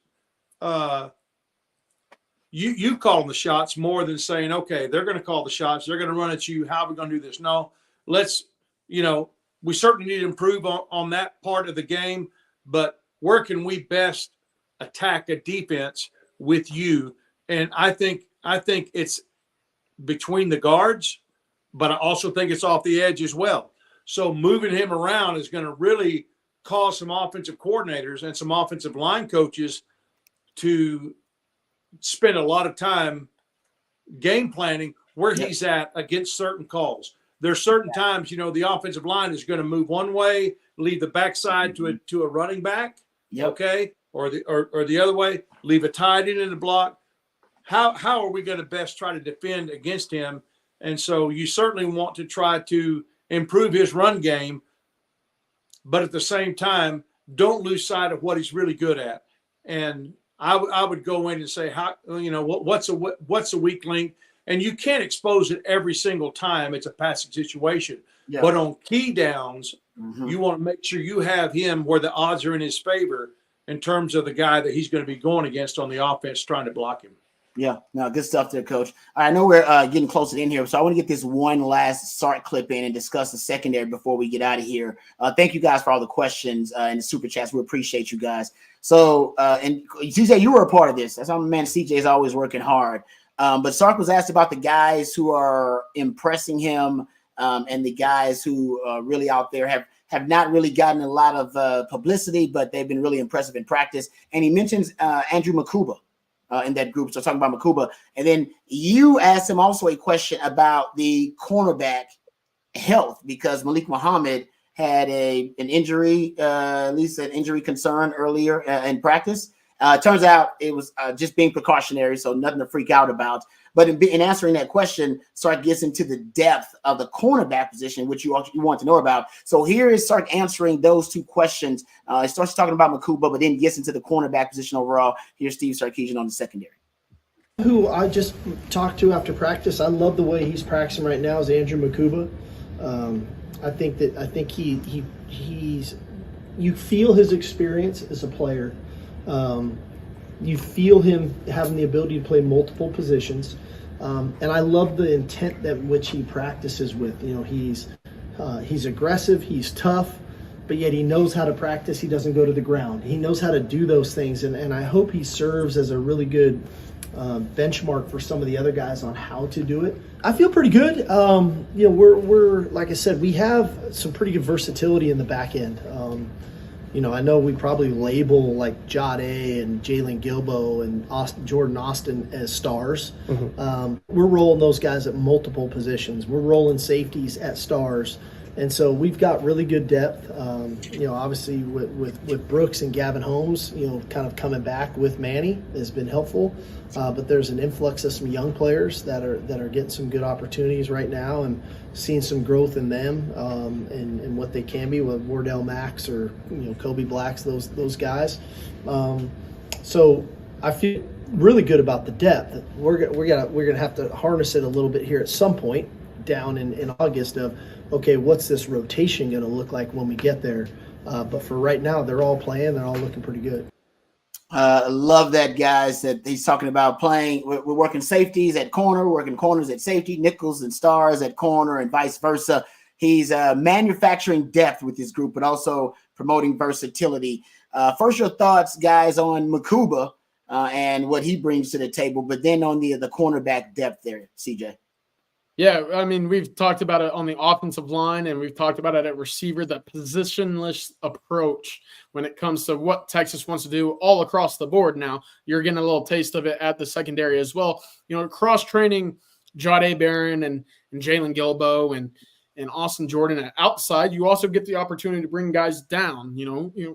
you calling the shots more than saying, okay, they're going to call the shots. They're going to run at you. How are we going to do this? No, we certainly need to improve on that part of the game, but where can we best attack a defense with you? And I think it's between the guards, but I also think it's off the edge as well. So moving him around is going to really cause some offensive coordinators and some offensive line coaches to spend a lot of time game planning where he's at against certain calls. There's certain times, the offensive line is going to move one way, leave the backside to a running back, okay, or the other way, leave a tight end in the block. How are we going to best try to defend against him? And so you certainly want to try to improve his run game, but at the same time, don't lose sight of what he's really good at. And I would go in and say, what's a weak link? And you can't expose it every single time it's a passing situation. Yeah. But on key downs, you want to make sure you have him where the odds are in his favor in terms of the guy that he's going to be going against on the offense trying to block him. Yeah, no, good stuff there, Coach. I know we're getting closer in here, so I want to get this one last Sark clip in and discuss the secondary before we get out of here. Thank you guys for all the questions and the super chats. We appreciate you guys. So, and CJ, you were a part of this. That's how man CJ is always working hard. But Sark was asked about the guys who are impressing him and the guys who really out there have not really gotten a lot of publicity, but they've been really impressive in practice. And he mentions Andrew Makuba. In that group, so talking about Makuba, and then you asked him also a question about the cornerback health because Malik Muhammad had an injury, at least an injury concern earlier in practice. Turns out it was just being precautionary, so nothing to freak out about. But in answering that question, Sark gets into the depth of the cornerback position, which you want to know about. So here is Sark answering those two questions. He starts talking about Makuba, but then gets into the cornerback position overall. Here's Steve Sarkisian on the secondary. Who I just talked to after practice, I love the way he's practicing right now is Andrew Makuba. I think he's you feel his experience as a player. You feel him having the ability to play multiple positions. And I love the intent that which he practices with. He's aggressive, he's tough, but yet he knows how to practice. He doesn't go to the ground. He knows how to do those things. And I hope he serves as a really good benchmark for some of the other guys on how to do it. I feel pretty good. We're like I said, we have some pretty good versatility in the back end. I know we probably label like Jade and Jalen Gilbo and Jordan Austin as stars. We're rolling those guys at multiple positions. We're rolling safeties at stars. And so we've got really good depth. Obviously with Brooks and Gavin Holmes, kind of coming back with Manny has been helpful. But there's an influx of some young players that are getting some good opportunities right now and seeing some growth in them and what they can be with Wardell Max or Kobe Blacks, those guys. So I feel really good about the depth. We're gonna have to harness it a little bit here at some point down in August of, okay, what's this rotation going to look like when we get there? But for right now, they're all playing. They're all looking pretty good. Love that, guys, that he's talking about playing. We're working safeties at corner, working corners at safety, nickels and stars at corner, and vice versa. He's manufacturing depth with his group, but also promoting versatility. First, your thoughts, guys, on Makuba and what he brings to the table, but then on the cornerback depth there, CJ. Yeah, I mean, we've talked about it on the offensive line, and we've talked about it at receiver, that positionless approach when it comes to what Texas wants to do all across the board now. You're getting a little taste of it at the secondary as well. Cross-training Jahdae Barron and Jalen Gilbo and Austin Jordan at outside, you also get the opportunity to bring guys down.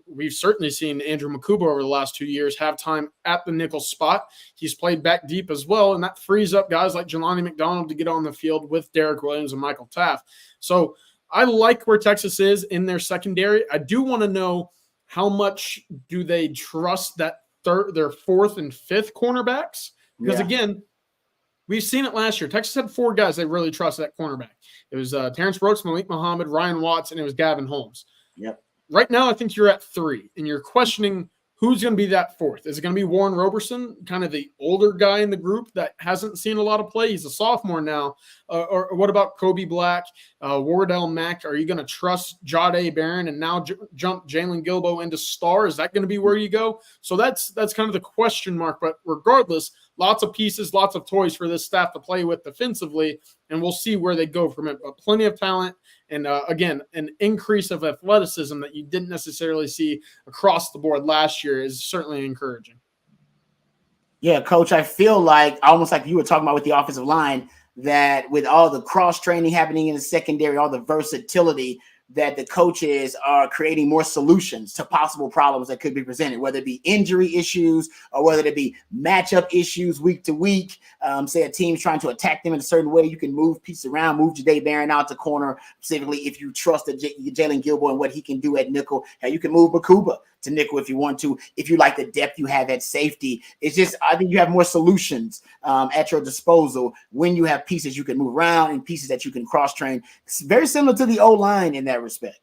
We've certainly seen Andrew Makuba over the last 2 years have time at the nickel spot. He's played back deep as well, and that frees up guys like Jelani McDonald to get on the field with Derek Williams and Michael Taft. So I like where Texas is in their secondary. I do want to know, how much do they trust their fourth and fifth cornerbacks? Because again, we've seen it last year. Texas had 4 guys they really trusted at cornerback. It was Terrence Brooks, Malik Muhammad, Ryan Watts, and it was Gavin Holmes. Yep. Right now, I think you're at 3, and you're questioning who's going to be that fourth. Is it going to be Warren Roberson, kind of the older guy in the group that hasn't seen a lot of play? He's a sophomore now. Or what about Kobe Black, Wardell Mack? Are you going to trust Jahdae Barron and now jump Jalen Gilbo into star? Is that going to be where you go? So that's kind of the question mark. But regardless, lots of pieces, lots of toys for this staff to play with defensively, and we'll see where they go from it. But plenty of talent, and again, an increase of athleticism that you didn't necessarily see across the board last year is certainly encouraging. Yeah, Coach, I feel like, almost like you were talking about with the offensive line, that with all the cross-training happening in the secondary, all the versatility, that the coaches are creating more solutions to possible problems that could be presented, whether it be injury issues or whether it be matchup issues week to week. Say a team's trying to attack them in a certain way, you can move pieces around, move Jahdae Barron out to corner, specifically if you trust Jalen Gilbo and what he can do at nickel. You can move Makuba to nickel if you want to, if you like the depth you have at safety. It's just, I think you have more solutions at your disposal when you have pieces you can move around and pieces that you can cross-train. It's very similar to the O-line in that respect.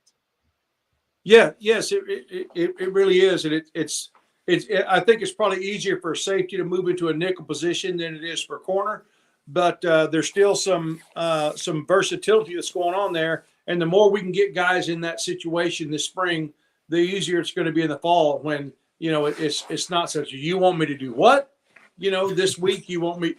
Yeah, yes, it really is. And it's I think it's probably easier for a safety to move into a nickel position than it is for a corner, but there's still some versatility that's going on there. And the more we can get guys in that situation this spring, the easier it's going to be in the fall when, it's not such you want me to do what, this week you want me,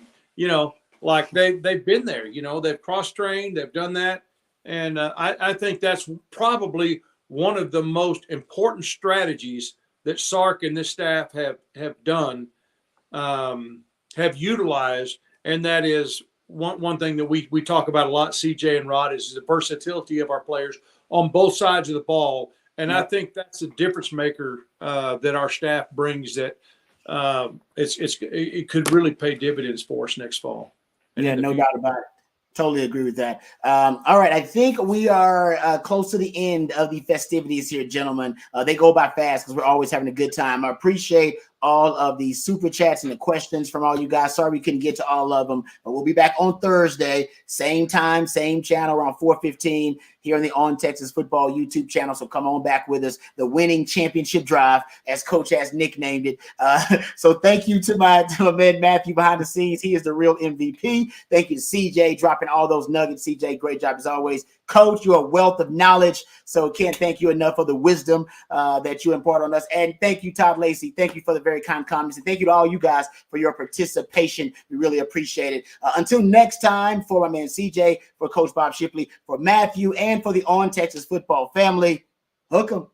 like they've been there, they've cross-trained, they've done that. And I think that's probably one of the most important strategies that Sark and this staff have done, have utilized. And that is one thing that we talk about a lot, CJ and Rod, is the versatility of our players on both sides of the ball. And I think that's a difference maker that our staff brings, that it could really pay dividends for us next fall. Yeah, no doubt about it. Totally agree with that. All right, I think we are close to the end of the festivities here, gentlemen. They go by fast because we're always having a good time. I appreciate all of the super chats and the questions from all you guys. Sorry we couldn't get to all of them, but we'll be back on Thursday, same time, same channel, around 4:15 here on the On Texas Football YouTube channel. So come on back with us, the winning championship drive, as Coach has nicknamed it. So thank you to my man Matthew behind the scenes. He is the real MVP. Thank you to CJ dropping all those nuggets. CJ, great job as always. Coach, you're a wealth of knowledge, so can't thank you enough for the wisdom that you impart on us. And thank you, Todd Lacey. Thank you for the very kind comments. And thank you to all you guys for your participation. We really appreciate it. Until next time, for my man CJ, for Coach Bob Shipley, for Matthew, and for the On Texas Football family, hook 'em.